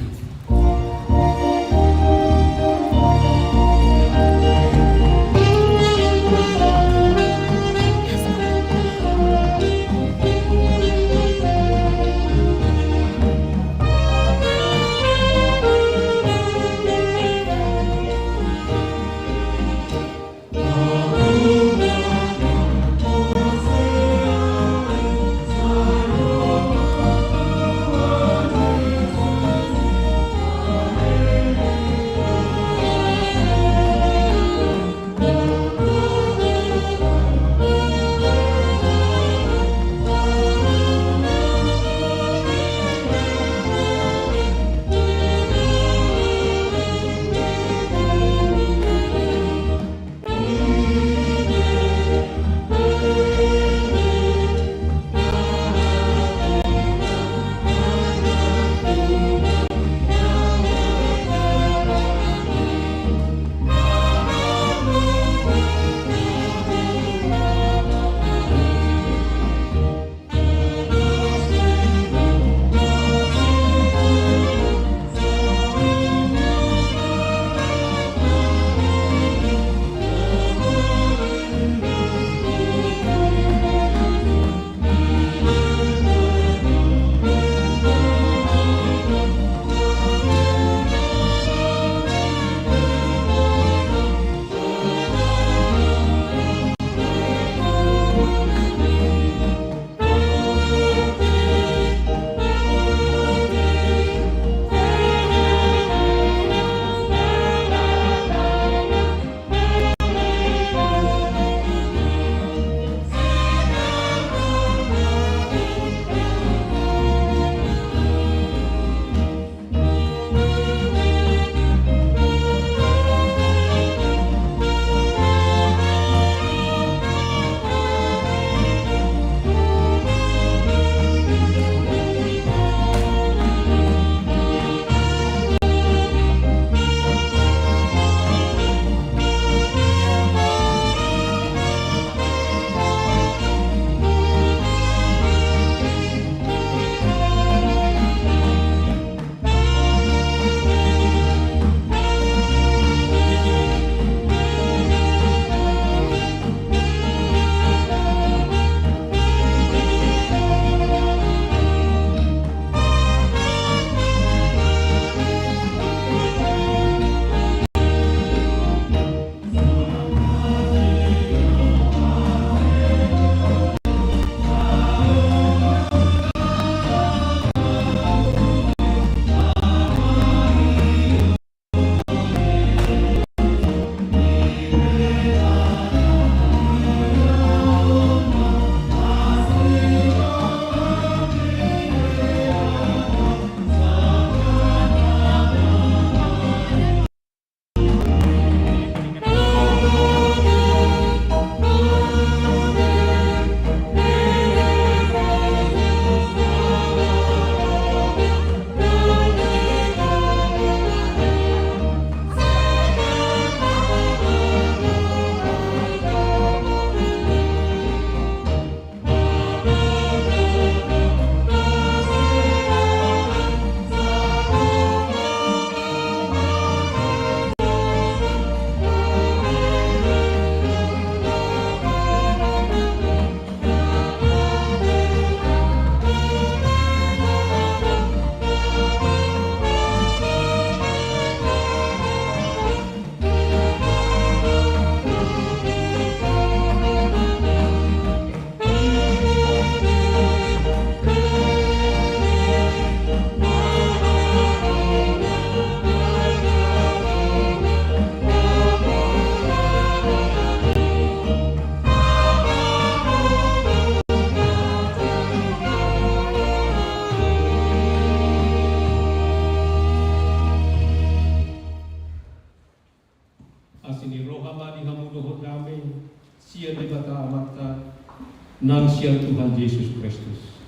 Nam siang Tuhan Yesus Kristus.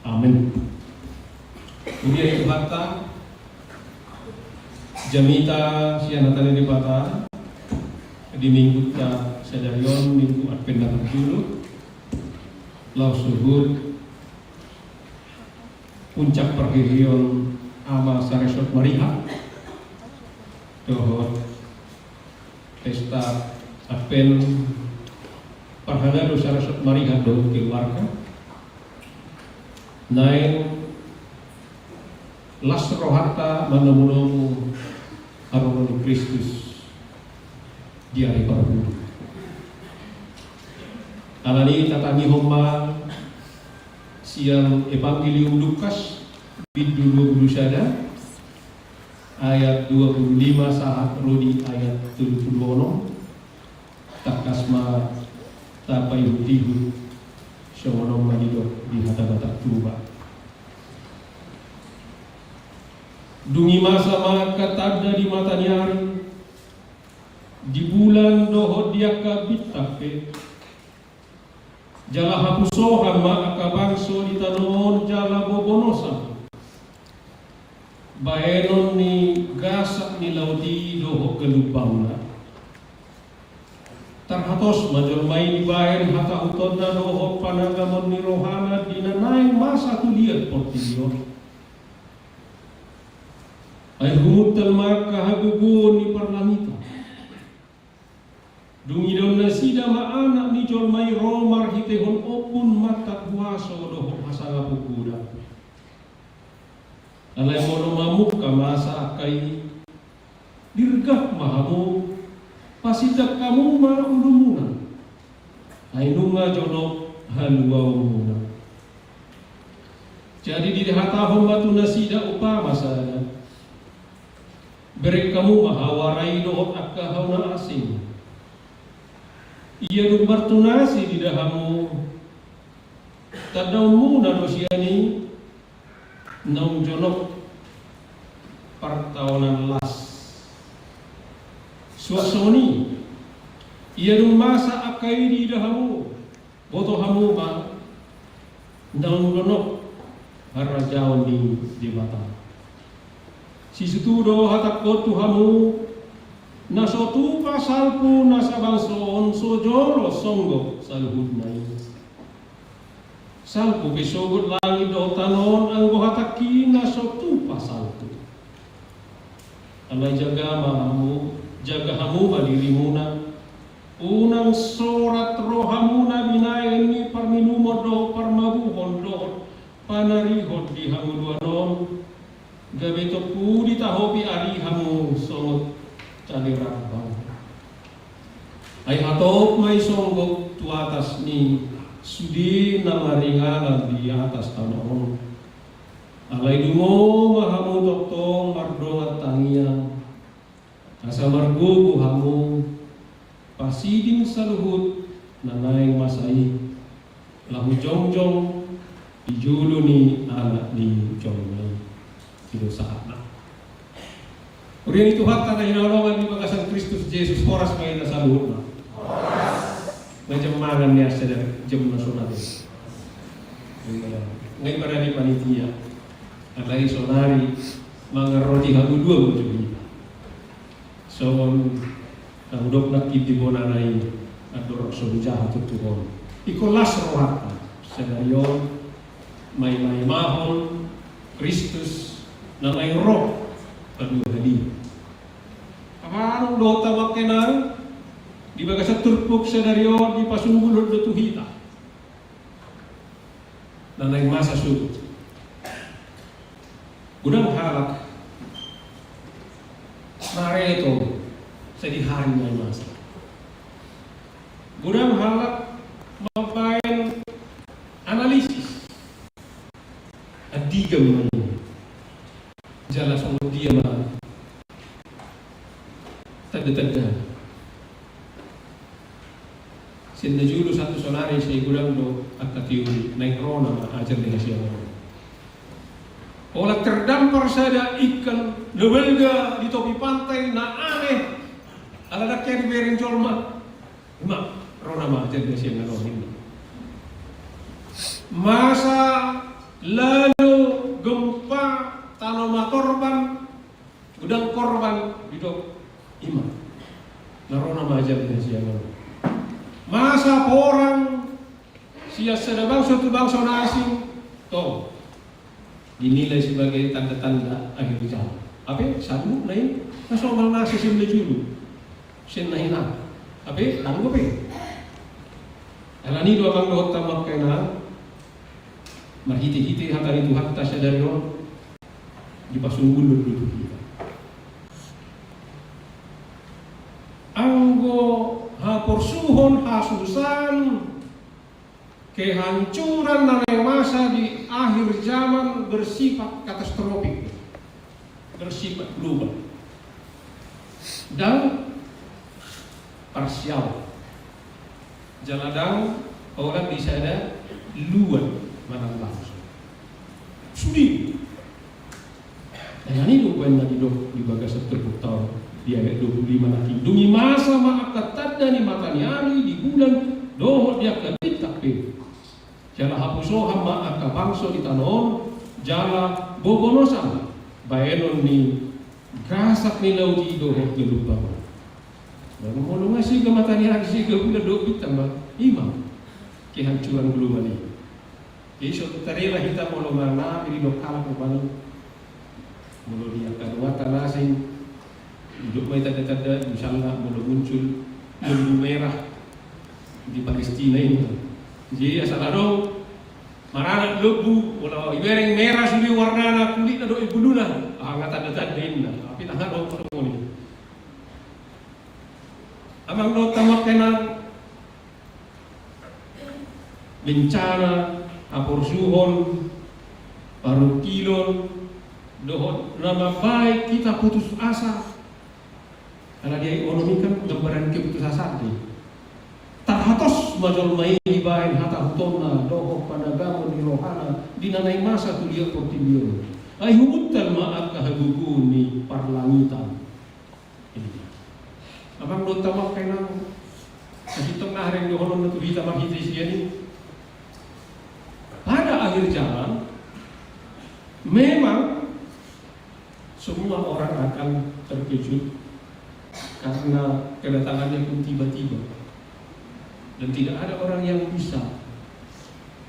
Amin. Kemudian Tuhan jamita siang natali di bata di minggu ta sedarion minggu Advent datang dulu lau suhud puncak perhirion ama saresot Maria dohot pesta Advent parhana do saresot Maria do keluarga naik las rohata manamunomu Harun Kristus di hari perbudu. Alani tatami homa siang Evangelium Lukas bidul 20 ayat 25 saat rodi ayat 70 takasma tapai hutihu syawonom manidok di hata-hata tuba. Dungi masa maka tanda di mata nyari di bulan dohot dia kabitape jala hapusohan ma akabangso di tanon jala bobonosa baenon ni gasak ni lauti dohot kelubangna tarhatos major main di baen hata utona dohot panagamon ni rohana dinanai masa tuliat portilio ay humutal maka hagugun ni parlangita dungidon na sida maanak ni jol may romar hitehon opun mata kuwaso doho hasanga pukuda alay mono mamuk masa kay dirgah mahamu pasidak kamu maulumuna ay nunga jono haluaw muna jadi dihatahon batu nasida upama sana beri kamu mahawarai dohot akkahaw na asing iya dong bertunasi di dahamu tadaw muna dosyani naung jonok partawanan las suasoni iya dong masa akai di dahamu boto hamu ba naung jonok harajaw di mata si situdo hatakot tuhamu nasotu pasalpu nasabangson sojolo songgo saluhud nai salpu besogot langit do tanon anggo hataki nasotu pasalpu alai jaga mahamu jaga hamu badirimuna unang sorat rohamuna binaeni parminumod do parmabuhon do panarihod di hamu duanon gabe topu di tahopi ari hamu songot caliran bang ay hatop may songgok tu atas ni sudi namaringalan di atas tanon alay dumo mahamu toktong mardongat tangiang asa margugu hamu pasiding saluhut nanay masai lahu jongjong ijulu ni anak ni jongjong itu saatnya. Urian itu hak karena hinolongan di bagasan Kristus Yesus horas main saluhna. Macam mangan ya sedang jam nasional. Ngai pada di panitia. Alai sonari mangan roti hagu dua macam. Soon udok nak di bonanai ador sobujaha tutuhon. Ikolas rohat sedario mai mahon Kristus namai roh kedua hadir. Apaan do tamak kenal di bagasa turpuk sedario di pasunggulod do tuhita. Nanay masa sud. Gudang halak mareto sedihan may masa. Gudang halak mapain analisis adigam man jala songo dia ma tanda-tanda sinna julu satu sonari say gulang do akka teori naik rona ma ajar dengan siapa olah terdampar sada ikan lebelga di topi pantai na aneh ala daknya di berin colma ma rona ma ajar dengan siapa rohin masa lalu gempa tanoma korban gudang korban didok imam narona majar dengan siang. Masa orang sia sedang suatu bangsa asing toh dinilai sebagai tanda-tanda akhir zaman. Apa? Satu lain nasional nasi sini dulu. Senahina. Apa? Tanggup apa? Alani dua bang doa tamak kena marhiti-hiti hatari Tuhan tak sadari orang di pasunggul dulu kita. Anggo haporsuhon hasusan kehancuran dan masa di akhir zaman bersifat katastrofik, bersifat global dan parsial. Jaladang orang bisa ada luar manang bangsa. Sudi. Dan ini lupain lagi dok di bagas terputar di ayat 25 nanti. Dungi masa maakat tanda ni matani hari di bulan dohot dia kebit takbir. Jala hapusohan maaka bangsa di tanon jala bobonosan baenon ni gasak ni lauji dohot gelubang. Dan ngomong ngasih ke matani hari sih ke bulan dohot tambah imam kehancuran global ini. Jadi suatu tarilah kita mau mana ini lokal kembali mulu dia kedua tanah sing hidup mereka tanda misalnya mulai muncul lembu merah di Palestina ini. Jadi asal ada marana lembu, walau ibereng merah sudah warna kulit ada ibuluna, hangat tanda ini. Tapi tak ada orang ini. Amang do tamak kenal bencana, aporsuhon, paruh kilon, dohot nama baik kita putus asa. Karena dia ekonomi kan gambaran keputusasaan deh. Tarhatos majol maini bain hata hutona dohok panagamun irohana dinanai masa tu dia portibio. Ai humutan maat kahaguguni parlangitan. Ini. Abang do tamak kenang kasitong nahreng dohonon na tuhita maghitris ini. Pada akhir zaman memang semua orang akan terkejut karena kedatangannya pun tiba-tiba dan tidak ada orang yang bisa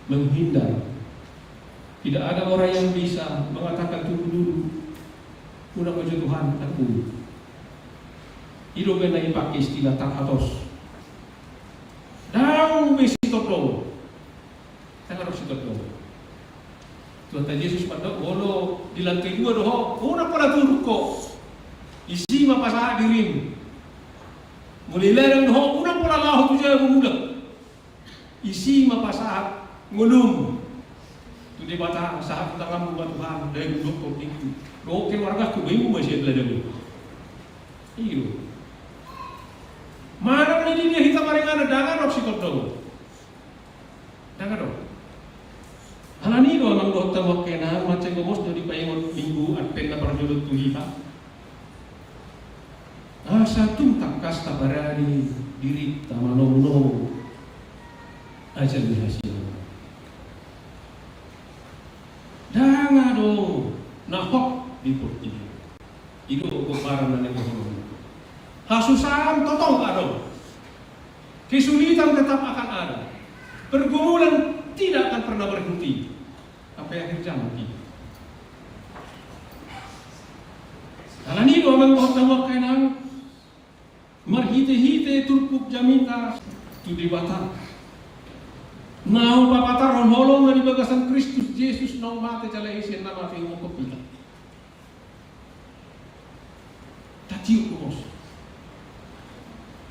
menghindar, tidak ada orang yang bisa mengatakan tunggu dulu, udah baju Tuhan aku. Ido benai pakai istilah tarhatos. Dang besitot lo, kan harus sitot lo. Tuhan Yesus pada bolo di lantai 2 doh, una pala turuk kok. Isi mapasa dirim. Mulai lereng doh, una pala lahu tu jaya mumudak. Isi mapasa ngulum. Tu di bata sahat tangan buat Tuhan dari gunduk kok itu. Doh keluarga ku bingung masih ada dulu. Iyo. Mana ini dia hitam maring ada dangan rok sikot doh. Dangan doh. Alani do nang do tawak kena macam gomos dari paingon minggu adpen na parjulut tuhita. Satu tak kasta barani diri tamanono aja dihasil. Danga do nahok di portibio. Itu keparan dan ekonomi. Hasusan totong ada. Kesulitan tetap akan ada. Pergumulan tidak akan pernah berhenti sampai akhir zaman kita. Karena ini orang mau kenal marhite-hite turpuk jamita tu di bata. Nau bapatar holong dari bagasan Kristus Yesus nau mate jalai isen nama tingu kopita. Tatiu kumos.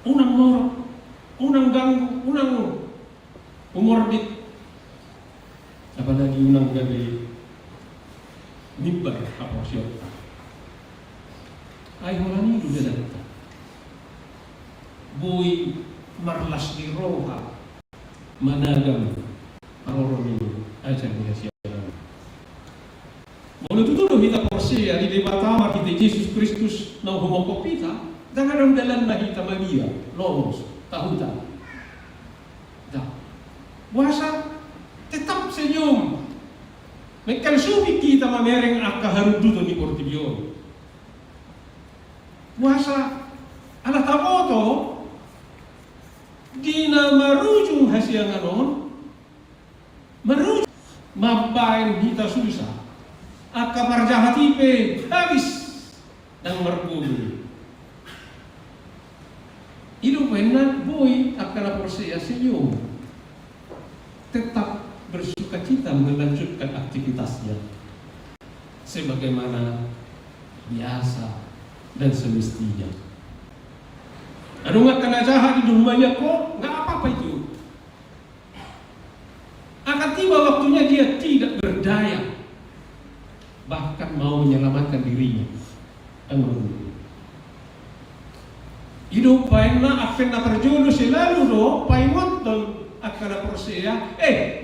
Unang norok, unang ganggu, unang umordit. Apalagi unang gabi mimbar apa siapa. Ay holani duda data. Boy marlas di roha managam aroroni ajar dia siapa. Mulu tutup kita porsi ya di debatama kita Yesus Kristus na homokopita jangan dalam kita magia lomos tahuta. Dah. Wasa tetap senyum. Mekan subi kita mamereng akaharuduto ni portibio. Puasa ala tamoto siang anon merujuk mabain hita susah aka marjahatipe habis dan merkudu hidup enak boy akan proses senyum tetap bersuka cita melanjutkan aktivitasnya sebagaimana biasa dan semestinya. Anu nggak kena jahat di rumahnya kok nggak apa-apa itu. Akan tiba waktunya dia tidak berdaya, bahkan mau menyelamatkan dirinya. Hidup paina akan terjunu selalu do painot dan akan persea.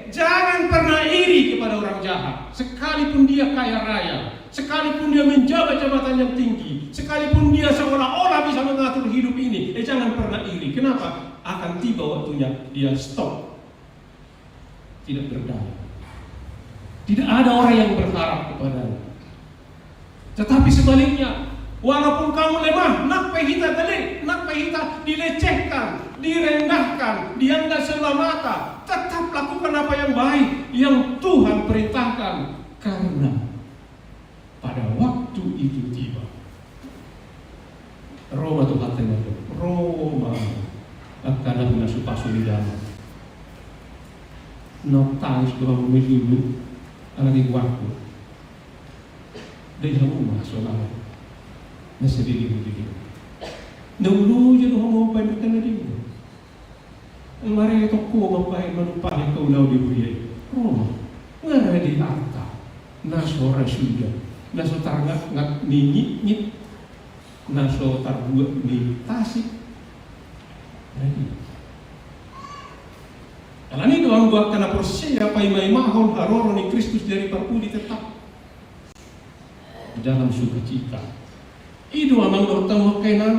Jangan pernah iri kepada orang jahat, sekalipun dia kaya raya, sekalipun dia menjabat jabatan yang tinggi, sekalipun dia seolah-olah bisa mengatur hidup ini. Jangan pernah iri. Kenapa? Akan tiba waktunya dia stop, tidak berdaya. Tidak ada orang yang berharap kepadanya. Tetapi sebaliknya, walaupun kamu lemah, nak pehita delik, nak pehita dilecehkan, direndahkan, dianggap sebelah mata, tetap lakukan apa yang baik yang Tuhan perintahkan, karena pada waktu itu tiba. Roma Tuhan tengah Roma akan menasuh pasulidana. Notangis doang memilih alagi waktu. Dia mau masuk lagi. Nasi diri. Dulu je doang mau pakai kena dia. Mari toko mampai manupai kau lau di buri. Roma ngara di arta. Naso rasuda. Naso tarngat ngat ningit. Naso tarbuat ni tasik. Karena ini doang buat karena proses apa imai mahon haroro ni Kristus dari parpudi tetap dalam sukacita. Itu amang bertemu kenan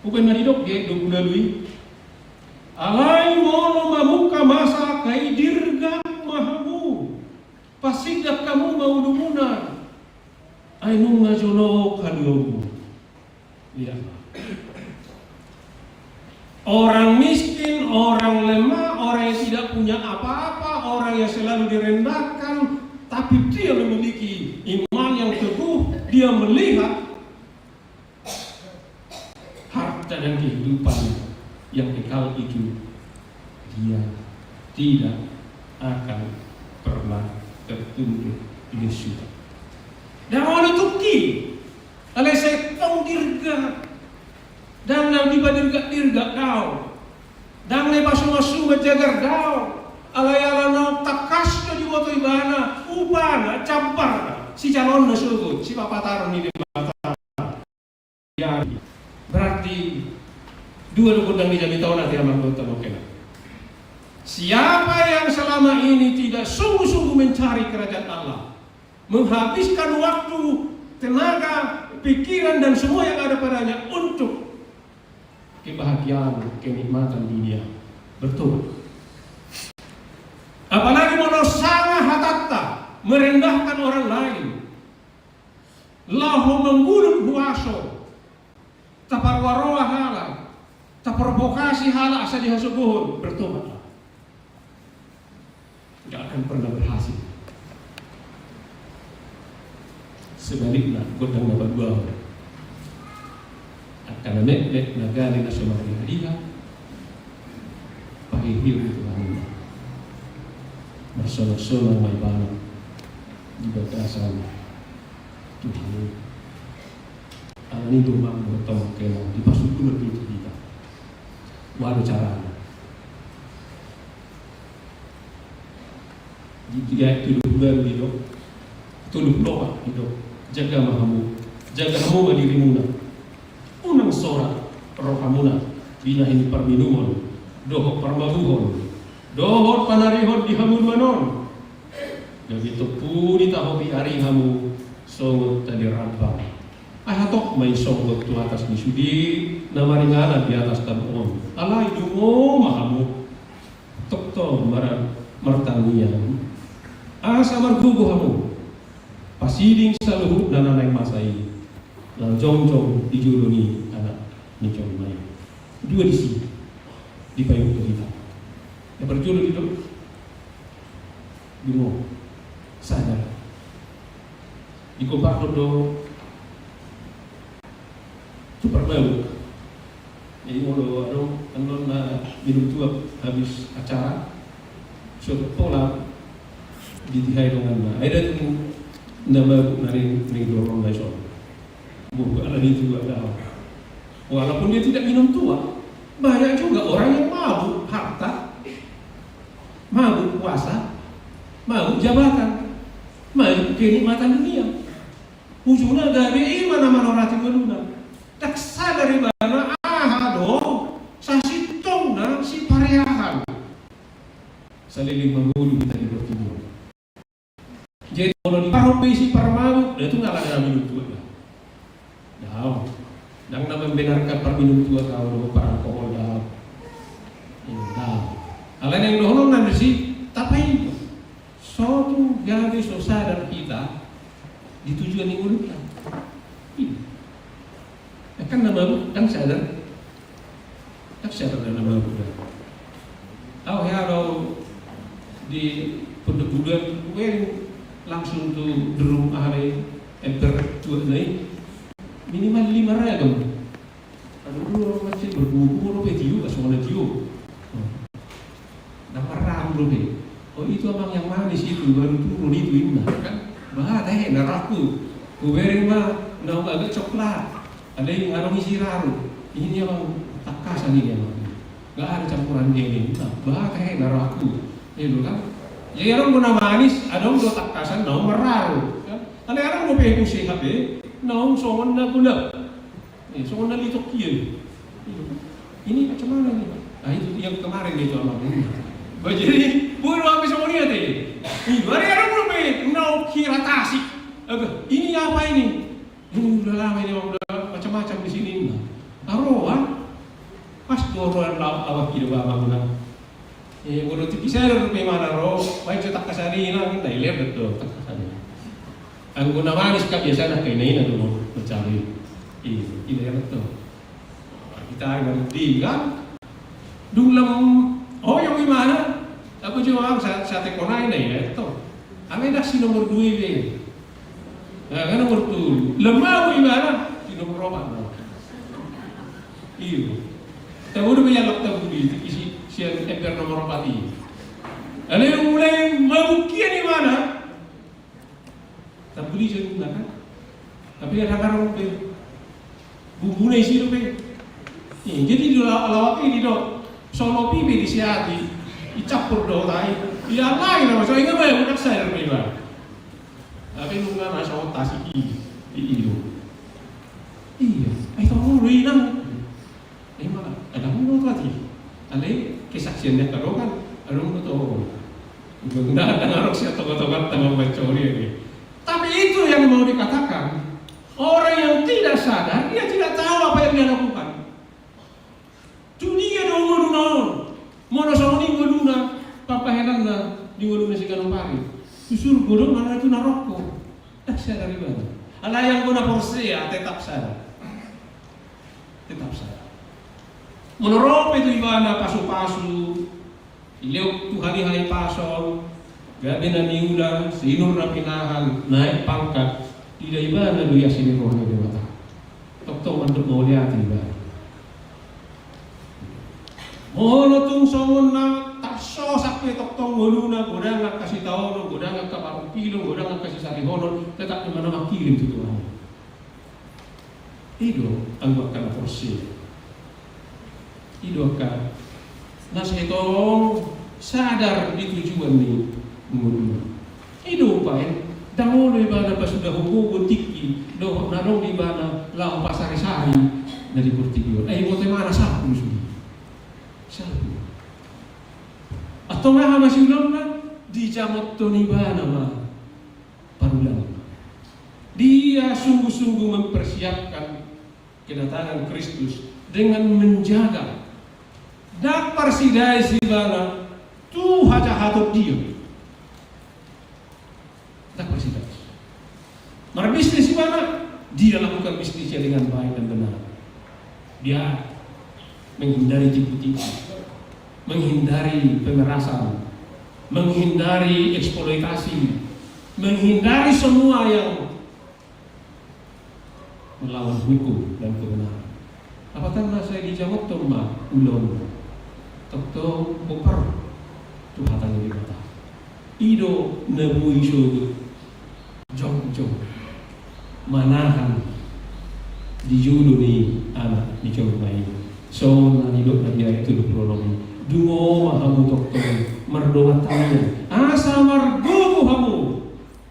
bukan nadidok ge do bulalui. Alai mono mamuka masa kai dirga mahamu. Pasidak kamu mau dumuna. Ainu ngajono kaduomu. Iya. Orang miskin, orang lemah, orang yang tidak punya apa-apa, orang yang selalu direndahkan, tapi dia memiliki iman yang teguh, dia melihat harta dan kehidupan yang kekal itu, dia tidak akan pernah tertunduk di surga. Dan orang Turki, oleh setong dirga, dan di dirga kau, dan le basu-basu menjaga kau, alay-ala nau takas di moto ibana, ubana, campar, si calon nasugut, si papataron ini mata. Ya, berarti dua kundang di jami tahun nanti aman bertemu. Siapa yang selama ini tidak sungguh-sungguh mencari kerajaan Allah, menghabiskan waktu, tenaga, pikiran dan semua yang ada padanya untuk kebahagiaan, kenikmatan dunia, bertobat. Apalagi monosanga hatatta, merendahkan orang lain, lahu membunuh huaso, taparwaroa hala, taprovokasi hala asal dihasubuhun, bertobatlah. Tidak akan pernah berhasil. Sebaliknya, godang dapat dua orang. Akan nek negara nasional dia pahihir itu hanya bersama-sama mai bana di batasan Tuhan. Ini rumah bertemu kena di pasukan itu kita. Walau caranya. Jika itu bulan hidup, tuluk doa hidup, jaga mahamu, jaga hamu dirimu. Unang sorak rohamuna bina ini perminuman dohok parmabuhon dohot panarihon dihamun manon begitu pun ditahobi ari hamu songot tadi rabang ahatok main songot tu atas nisudi namaringana di atas tabuon alai dungo mahamu tok martangian asa margugu hamu pasiding saluhut nananay masai lang jong dijulungi anak nicong main dua di sini di payung kita Ya berjuluk hidup bingung sadar di kompak do super baru jadi mau anon na minum tua habis acara suatu pola di tihai dengan ada tu nama nari dorong dari soal bukan ada itu ada walaupun dia tidak minum tua banyak juga orang yang mabuk harta, mabuk kuasa, mabuk jabatan, mabuk kenikmatan dunia. Ujungnya dari iman manorati meluna. Tak sadar mana dong, sasitong na si pariahan. Saliling menggulu kita di bertemu. Jadi kalau di parope si parmabuk, itu nggak ada minum tua. Dah. Dan membenarkan perminum tua kau para alkohol dah. Alain yang dohong nanti sih, tapi suatu jadi sadar kita di tujuan yang udah. Kan nama kan sadar nama udah. Tahu ya kalau di pondok bulan langsung tuh derung ahli ember tua nih. Minimal 5 ragam. Ada dulu masih bergumul tiu, asal tiu. Nama ram dulu. Oh itu abang yang manis itu baru turun itu indah kan? Bahaya naraku. Kubereng mah nau agak coklat. Ada yang ngarang isi raru. Ini abang takasan ini abang. Gak ada campuran ini. Bahaya naraku. Itu kan? Jadi orang guna manis, ada yang takasan nau meraru. Ada orang mau pengen sehat naung songon na guna, songon na litok kian. Ini macam mana ni? Nah itu yang kemarin itu abang. Jadi bukan apa songon dia teh. Ini orang belum naung kira tasik. Ini apa ini? Ini udah lama ini udah macam-macam di sini. Taruhan, pas doron awak kira abang nak. Menurut kisah dari mana roh, baik cetak kesani nak kita lihat betul tak kesani. Ang guna manis ka biasa na kainain na dulu mencari ini yang betul. Kita akan kan dulang oh yang gimana? Aku cuma sa tekonai na itu. Ame dah si nomor 2 ni. Kan nomor 2. Lemah aku gimana? Si nomor 4. Iyo. Tapi udah banyak lokta budi isi si ember nomor 4 ini. Ada yang mulai mungkin di mana? Tak beli je kan? Tapi kadang-kadang bumbu isi tu jadi di lawak ini dok, solo pipi disiati, dicampur dok tay, dia lain nama saya ingat bayar budak saya berapa. Tapi nunggu nasi otas itu. Iya, itu orang riang. Mana? Ada orang lagi. Ada kesaksiannya kalau kan, ada orang tu. Benda orang siapa tokat tangan mencuri ini. Tapi itu yang mau dikatakan. Orang yang tidak sadar, dia tidak tahu apa yang dia lakukan. Dunia dong mono sama ni nguduna, papa henan na di nguduna si Ganumpari. Justru gudung mana itu naroko. Tak sadar dari mana. Ala yang guna porsia tetap sadar. Tetap sadar. Menurut itu ibana pasu-pasu, ileu tuhari-hari pasol. Gabi na niulang, sinur na pinahan, naik pangkat, tidak iba na duya siniruhan ni mata. Tok-tok untuk mauliat iba. Mohon tung songon na takso sakit tok-tok nguluna, godang nak kasih tahu, godang nak kaparu kilo, godang nak kasih sari honon, tetap di mana makirim tu Tuhan. Itu anggakan porsi. Itu akan nasi tolong sadar di tujuan ni. Hidup paen, dahulu ibadah pas sudah hukum tiki, doh narong ibadah lau pasar sari dari Portigio. Bote mana sapu sudah, sapu. Atau mah masih belum kan di jamot tonibana mah parulang. Dia sungguh-sungguh mempersiapkan kedatangan Kristus dengan menjaga dak persidai sibana tu haja hatut dia. Tak persidai. Berbisnis di mana? Dia lakukan bisnisnya dengan baik dan benar. Dia menghindari tipu-tipu, menghindari pemerasan, menghindari eksploitasi, menghindari semua yang melawan hukum dan kebenaran. Apatah saya dijawab tomah ulon tokto popar Tuhan yang dikata ido nebu isu jong manahan dijudu ni anak dicoba main so nanidok na dia itu prolog dungo mahamu tokto merdoa tanya asa margomu hamu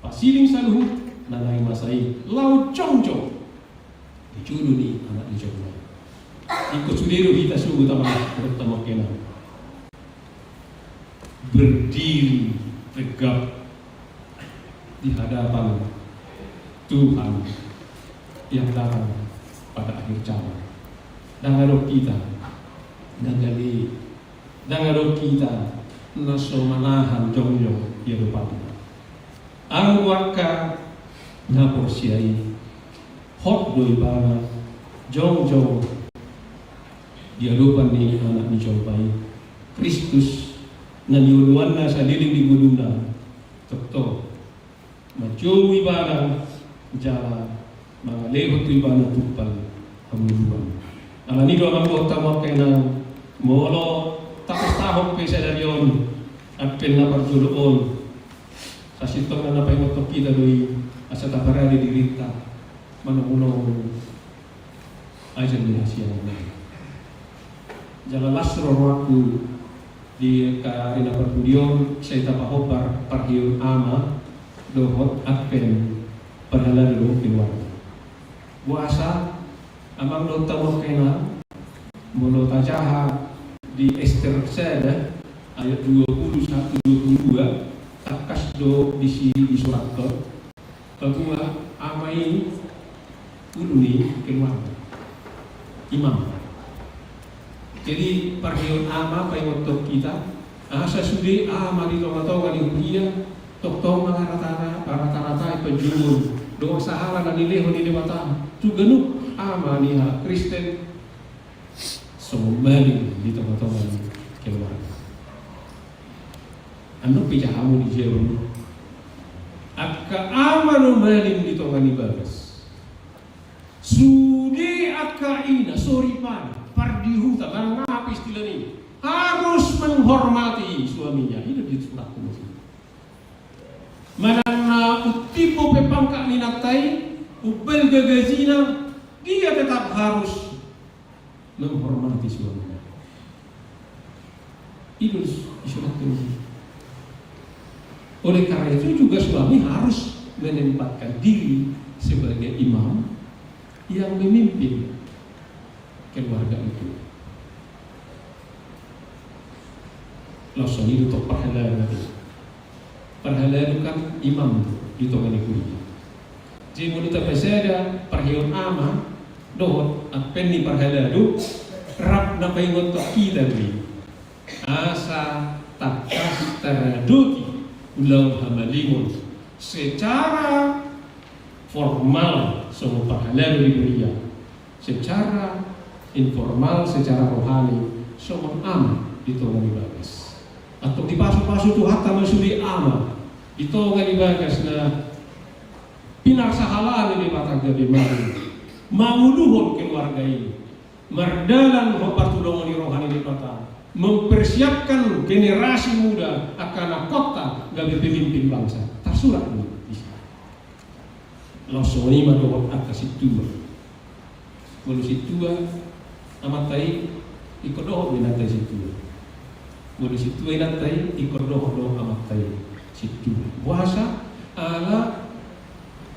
pasiling saluh nanai masai lau jong dijudu ni anak dicoba main ikut sudiro kita sungguh pertama kena berdiri tegak di hadapan Tuhan yang datang pada akhir zaman. Dan ada kita naso manahan jong ya depan. Angwaka naporsiai hot doi bana jong dia lupa ni anak dicobai Kristus na niuluan na sa liling di guduna tokto majowi barang jala mga lehot tu iba na tupal hamuluan alani do ang mga tama kena molo tapos tahok pesa dari yon at pinapagtuloon sa sitong na napaimotok kita doy asa taparani dirita manunong ajan ni Asia na jala lasro waktu di karina perpudion saya tapahobar parhiun ama dohot apen perhala dulu keluar puasa amang do tamo kena molo tajaha di Ester Seda ayat 21-22 takas do di sini di surat kedua amai uluni keluar imam. Jadi parhiun ama paimotok kita asa sudi ama di tomatong kali hulia tok mga rata-rata penjumur doa sahala na nileho ni lewata tu genuk ama niha Kristen sumali di tomatong keluar anu pijahamu di jeron akka ama no malim di tongani bagas sudi akka ina sorry pan pardihuta karena apa istilah ini harus menghormati suaminya ini di surat muslim manana utipo pepangka ninatai ubel gagazina dia tetap harus menghormati suaminya itu di surat muslim oleh karena itu juga suami harus menempatkan diri sebagai imam yang memimpin keluarga itu. Langsung itu untuk perhelaian itu. Perhelaian itu kan imam di tongani kuliah. Jadi mau ditapeseda perhiun ama dohot apen ni perhelaian itu rap na paingot to kita ni. Asa takas teraduti ulang hamalimon secara formal semua perhelaian di kuliah. Secara informal, secara rohani semua ama di tongani bagas atau di pasu-pasu tu hatta masudi ama di tongani bagas na pinar sahalan ini batang gede mari manguluhon keluarga ini merdalan hopartulongoni rohani di kota mempersiapkan generasi muda akan kota gabe pemimpin bangsa tersurat ini langsung ini madohot atas itu kalau situ amatai ikodoh binatai situ. Kalau situ binatai ikodoh amatai situ. Puasa ala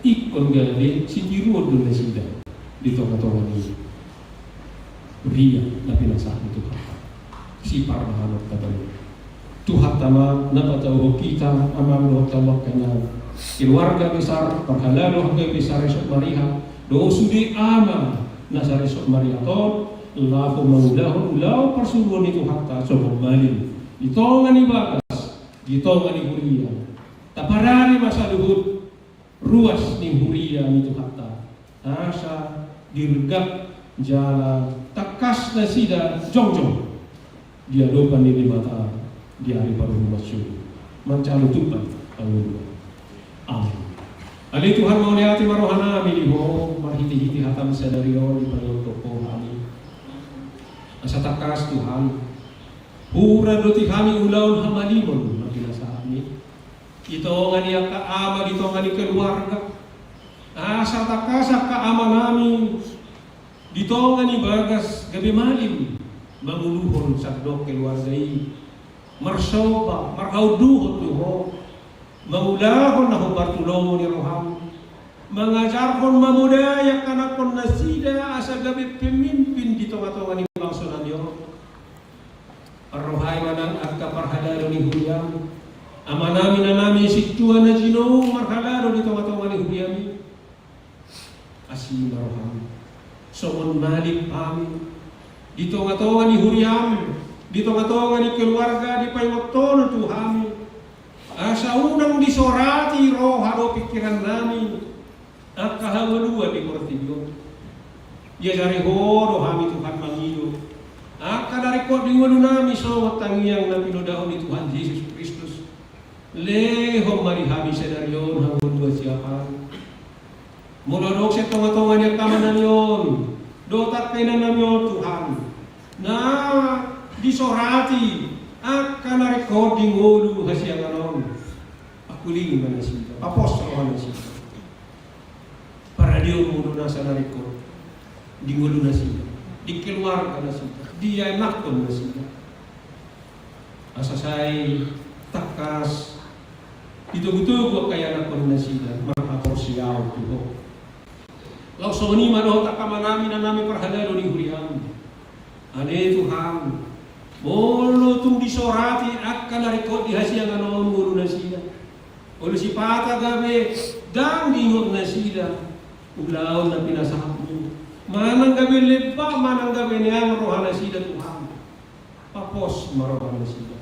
ikon gale sikiru dulu sida di tongga-tongga ini. Ria nabi nasa itu si parmahanok tabari. Tuhan tama napatawo kita amang tawak kana keluarga besar perhalalo hangga besar esok mariha do sudi ama nasari esok mariaton lahu maulahu lau persuruhan itu hatta sobat malin ditongan ibagas ditongan huria taparani masa luhut ruas ni huria itu hatta asa dirgap jala takas nasida jongjong di hadapan ini mata di hari baru masuk mencalutukan Allah. Amin. Ali Tuhan mau lihat marohana miliho marhiti-hiti hatam sadario di panjang toko kami. Asa takas Tuhan. Pura doti kami ulaun hamalimon makinasa kami. Ito ngani ka ama dito ngani keluarga. Asa takas ka ama namin. Dito ngani bagas gabi malim manguluhon sakdok keluargai. Marsoba markauduhot tuho. Maulahon na hubartulomo ni Roham, mengajarkon mamudaya kanakon nasida asa gabi pemimpin di tengah-tengah ni bangsa nanyo. Arrohay manang agka parhadaro ni Huyam, amanami na namin siktuan na Gino marhadaro di tengah-tengah ni Huyam. Asim Roham, somon malik kami di tengah-tengah ni Huyam, di tengah-tengah ni keluarga di paywotono Tuhan. Asa unang disorati roh haro pikiran namin at kahawaluan di Portibio. Ya dari horo kami Tuhan mangido. Dari ko di walo namin so tangyang na pinodahon ni Tuhan Yesus Kristus. Leho marihami sa daryon hanggang dua siyapan. Mulodok sa tunga-tunga niya kamanan yon. Dotat kay na namin Tuhan. Na disorati at recording ulo hasya ganon. Pakuling man na siya. Apostol man na siya. Para diyo mulo na sa na-record. Di ulo na siya. Di keluarga na siya. Di anak ko na siya. Asasay takas. Dito-guto kaya anak ko na siya. Makaporsiyaw tuho. Lau so ni mano takama namin na namin parhadaro ni Huriam. Ane Tuhan. Molo tung disorati akan narikot di hasil yang anon mulu nasida. Olo si pata gabe dang dingot nasida. Ulaw na pinasahapmu. Manang gabe lepa, manang gabe niyang rohan nasida Tuhan. Papos marohan nasida.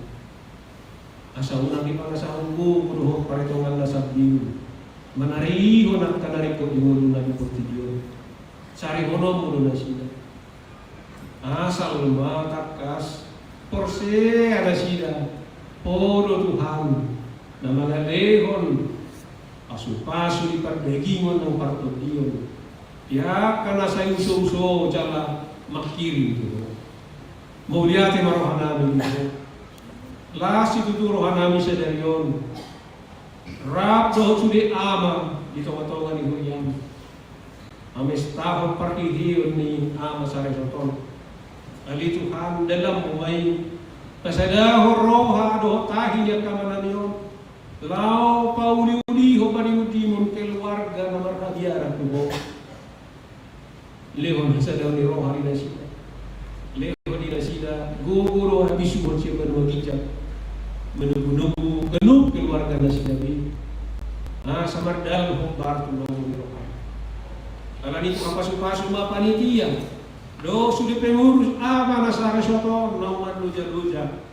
Asa unang ipangasahang mo kuduhok paritongan nasabdiyo. Manariho na kanarikot di mulu na Portibio. Sari hono mulu nasida. Asal matakas porse ada sida poro Tuhan na mangalehon pasu-pasu di perbegingon ng partodion ya kana sa uso-uso jala makiri itu mau lihat marohan namin itu lasi tuturohan namin sa daryon rap doh sudi ama di tengah-tengah ni Huyam ames tahun partidion ni ama sa resoton Ali Tuhan dalam umay kasadaho roha do tahi niya kamanan yon lao pauli-uli ho paniudimon keluarga na marhadiara tuho lehon kasadaho ni roha rin sida lehon din sida guguro habisubon siya berwagijak menubu-nubu genub keluarga na sida bi samardal ho bartulong ni roha alani ko kapasu-pasu mapanitia do sudah pengurus apa nasara soto nauman luja-luja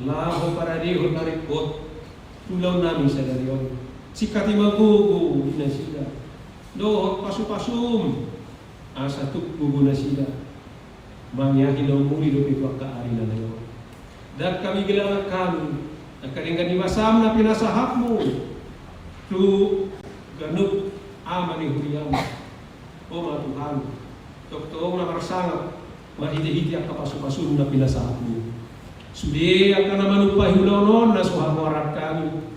laho para diho narikot tulaw namin sa daryon sikati magugu na sila do pasu-pasum asa tukbugo na sila mangyahin daw muli do pagkaari na nayo dan kami gilangan kami nakaringgan ni masam na pinasahap mo tu ganub ama ni Huriam o mga Tuhan Doktor na marasangap mahiti-hiti ang kapasu-pasun na pinasahat mo. Sudi akan naman upahulaw noon na suhamuarat kami.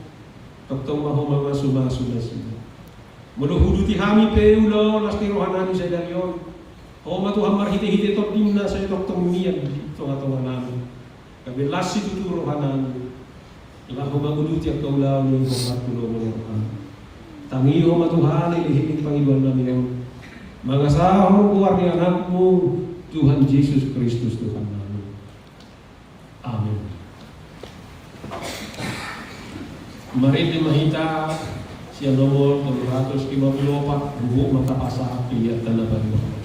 Doktor maho mga sumasu na sila. Manuhuduti hami pe ulaw nas kirohan namin sa daryon. O matuhan marhiti-hiti to dimna sa doktor miyan dito nga tunga namin. Kabilas si tuturohan namin. Laho maguduti ang kaulaw ng pagkatulong ng Tuhan. Tangiyo matuhan ay lihiming Panginoon namin ngayon. Mga sahong buwan ni anakmu Tuhan Yesus Kristus Tuhan namin. Amin. Mari dimahita siya nomor 354 buhok matapasa pilihan tanah baru.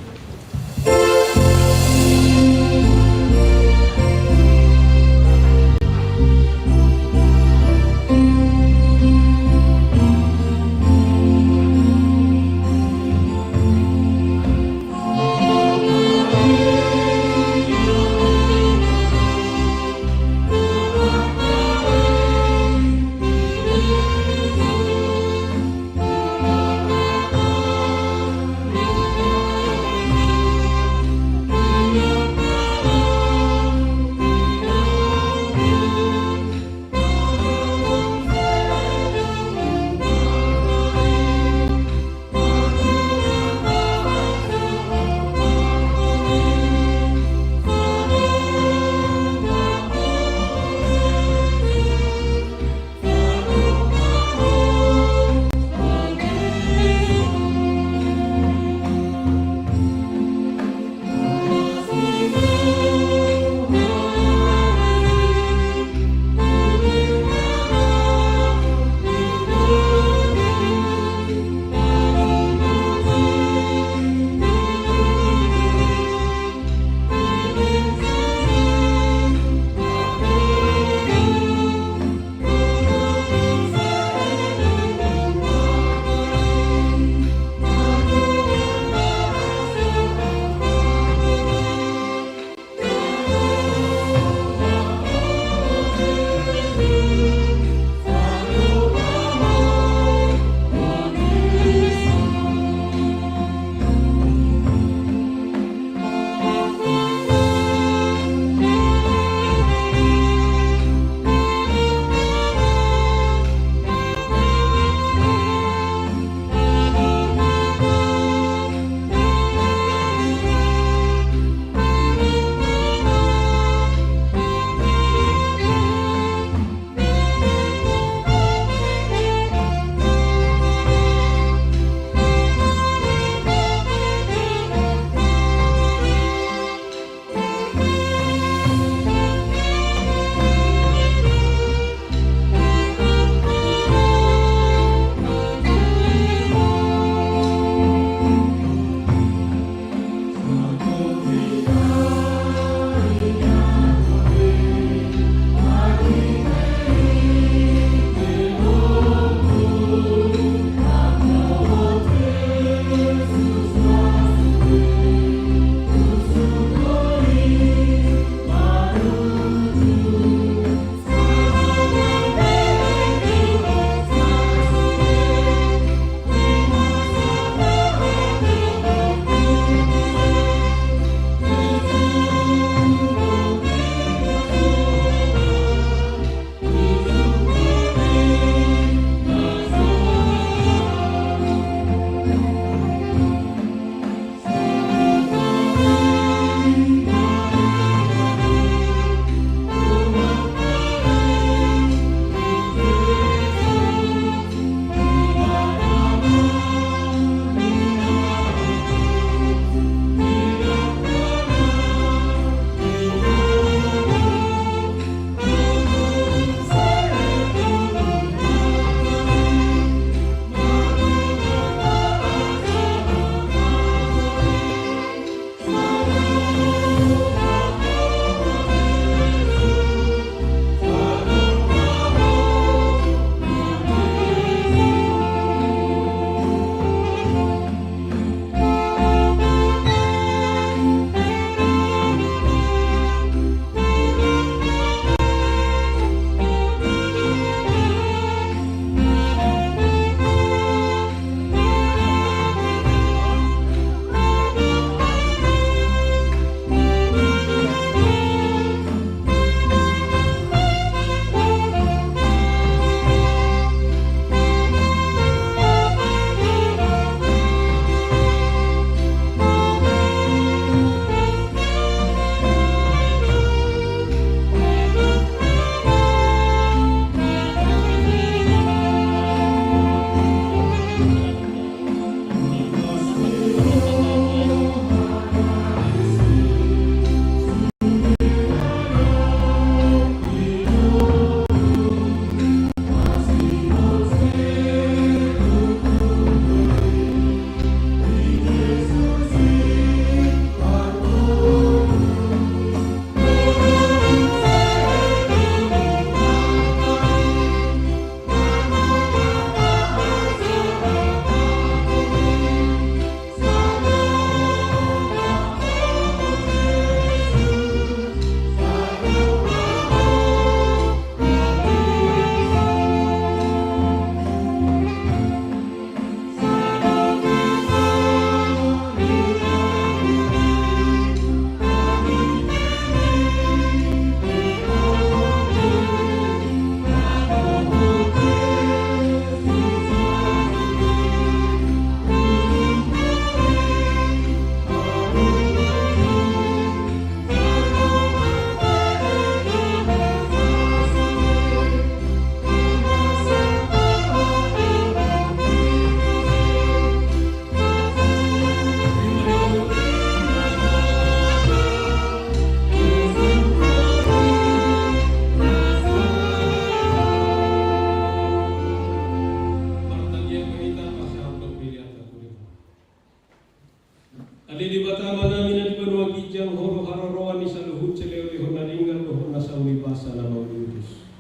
Adi di batama namin na di banua gijang horo hararoan ni sa luhut sa lewi honalingan doon na sa ulibasa na maulitus.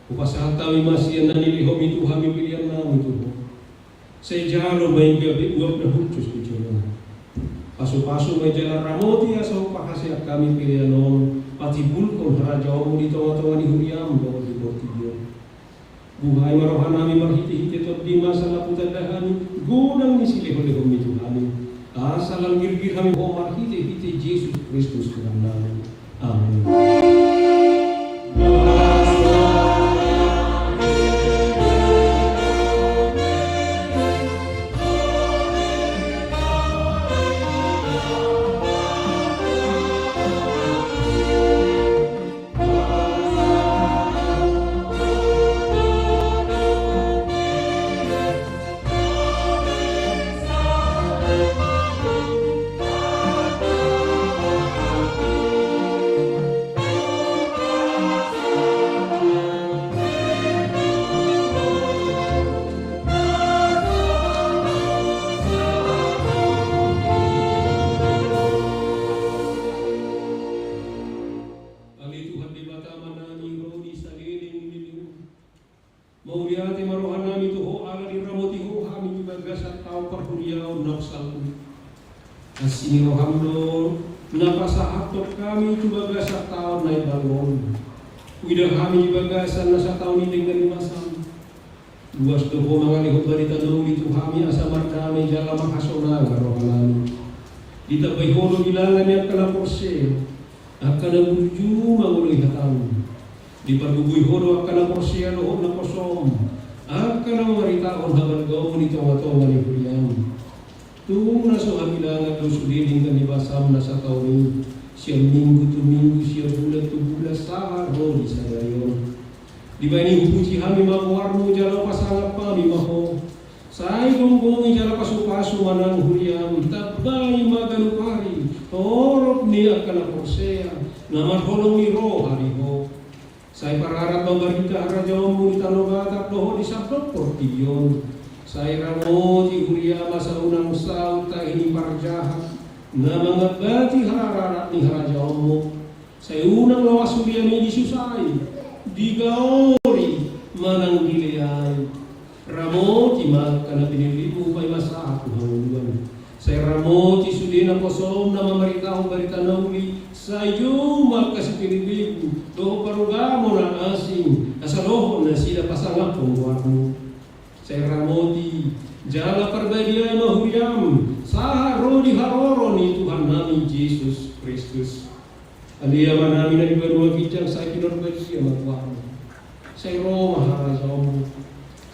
Upasahatawi masih na nilihom itu kami pilihan namin ito. Sa jalo may gabi uap na hutsus kucunan. Paso-paso may jalan ramoti asa upakasya kami pilihan noon pati bulkon harajaw mo dito nga ni Huriam doon di Bortibyon. Buhay marohan namin marhiti-hiti at di masalah putadahan gunang ni silihon-lihom itu kami. Asalang girgir kami po marhiti-hiti Jesus Kristus kurang namin. Amen. Mauliati marohan namin ito ho, ala di ramoti ho, kami ibagas at tao parhuriyaw naksal. As iniroham do, napasahatot kami ito bagas at tao na ibangon. Uida kami ibagasan na sa tao ni dengan limasan. Luas do ho mga lihot balita do, ito kami asamar kami jala makasona marohan namin. Ditabay holo ilangan niya kalaporse, akan nabuju manguloy hatang. Di pagbubuy holo akan ang porsiya loob ng kosom akan ang maritaon habang gawin ito ang ato ni Huriam. Tung naso hamilangan do suliling kanibasam na sa taon siya minggu tu minggu siya bulan tu bulan sa araw di sa dayon. Di ba ini hupuji kami mawarmo jalaw pasangat pa mi maho say gongongi jalaw pasupaso manang Huriam tabay maganupari torop ni akan ang porsiya na marholong ni ro hari ho. Saya pararap memberita raja mu di Tanogata doho di Sabdot Portibyon. Saya ramoti Huria masa unang sauta ini parjahat na mangabati hararat ni raja mu. Saya unang lawas Huria mi disusai digaori manang dileay. Ramoti magkana pinilimu pay masa aku hanguluan. Saya ramoti sudina kosom na mamaritaho barita nauli sayo magkasipilibigu doho parugamo na asing asaloho na sila pasangap kong warmo. Saya ramoti jala parbadiay mahuriam saha di haroro ni Tuhan namin Jesus Kristus. Aliyaman namin na ibanua kijang sa kinorbadia magwarmo. Saya roh maharajaw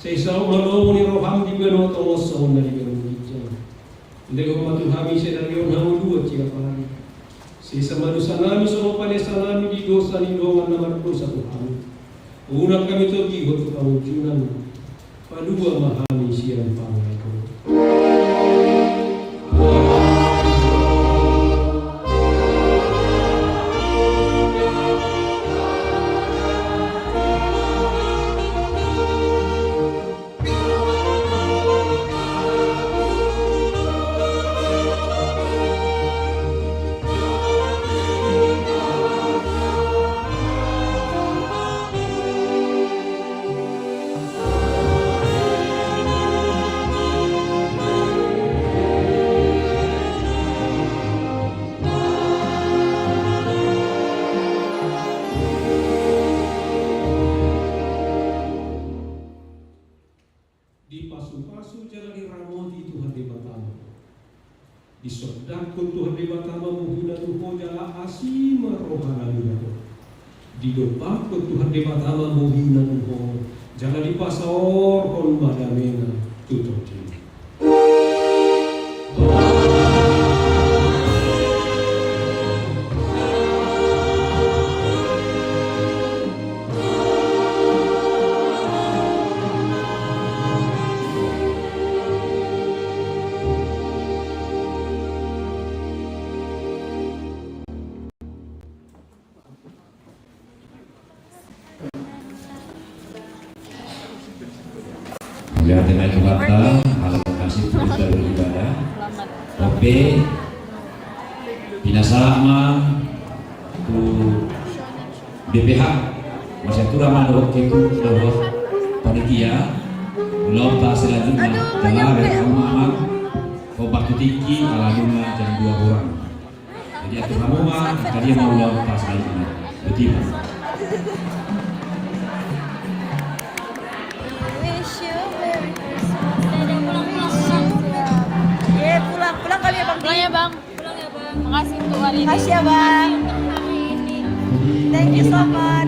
saya isaw malomo ni roham di banua tongosong na ibanua kijang. Hindi ko matuhami siya na riyon hawuluat siya pari. Sisa manusa namin sa panesa namin di dosa ni dongan na marko sa Tuhan. Unang kami ito gigot sa kamujunan. Padua mahami siyang pangako. Disodakun Tuhan di batama muhina Tuhan jala asima rohana ninato. Didopakun Tuhan di batama muhina Tuhan jala di pasor kon madamena tutotin. Lihat dengan kata, hal kasih masih terus beribadah. Tapi pinasama tu BPH masih turama dohok itu dohok panitia belum tak selanjutnya jalan dari rumah obat tinggi ala bunga jam 2 orang. Jadi aku rumah tadi mau belum tak selanjutnya betul. Pulang kali ya bang. Pulang ya bang. Makasih untuk hari ini. Makasih ya bang. Thank you so much.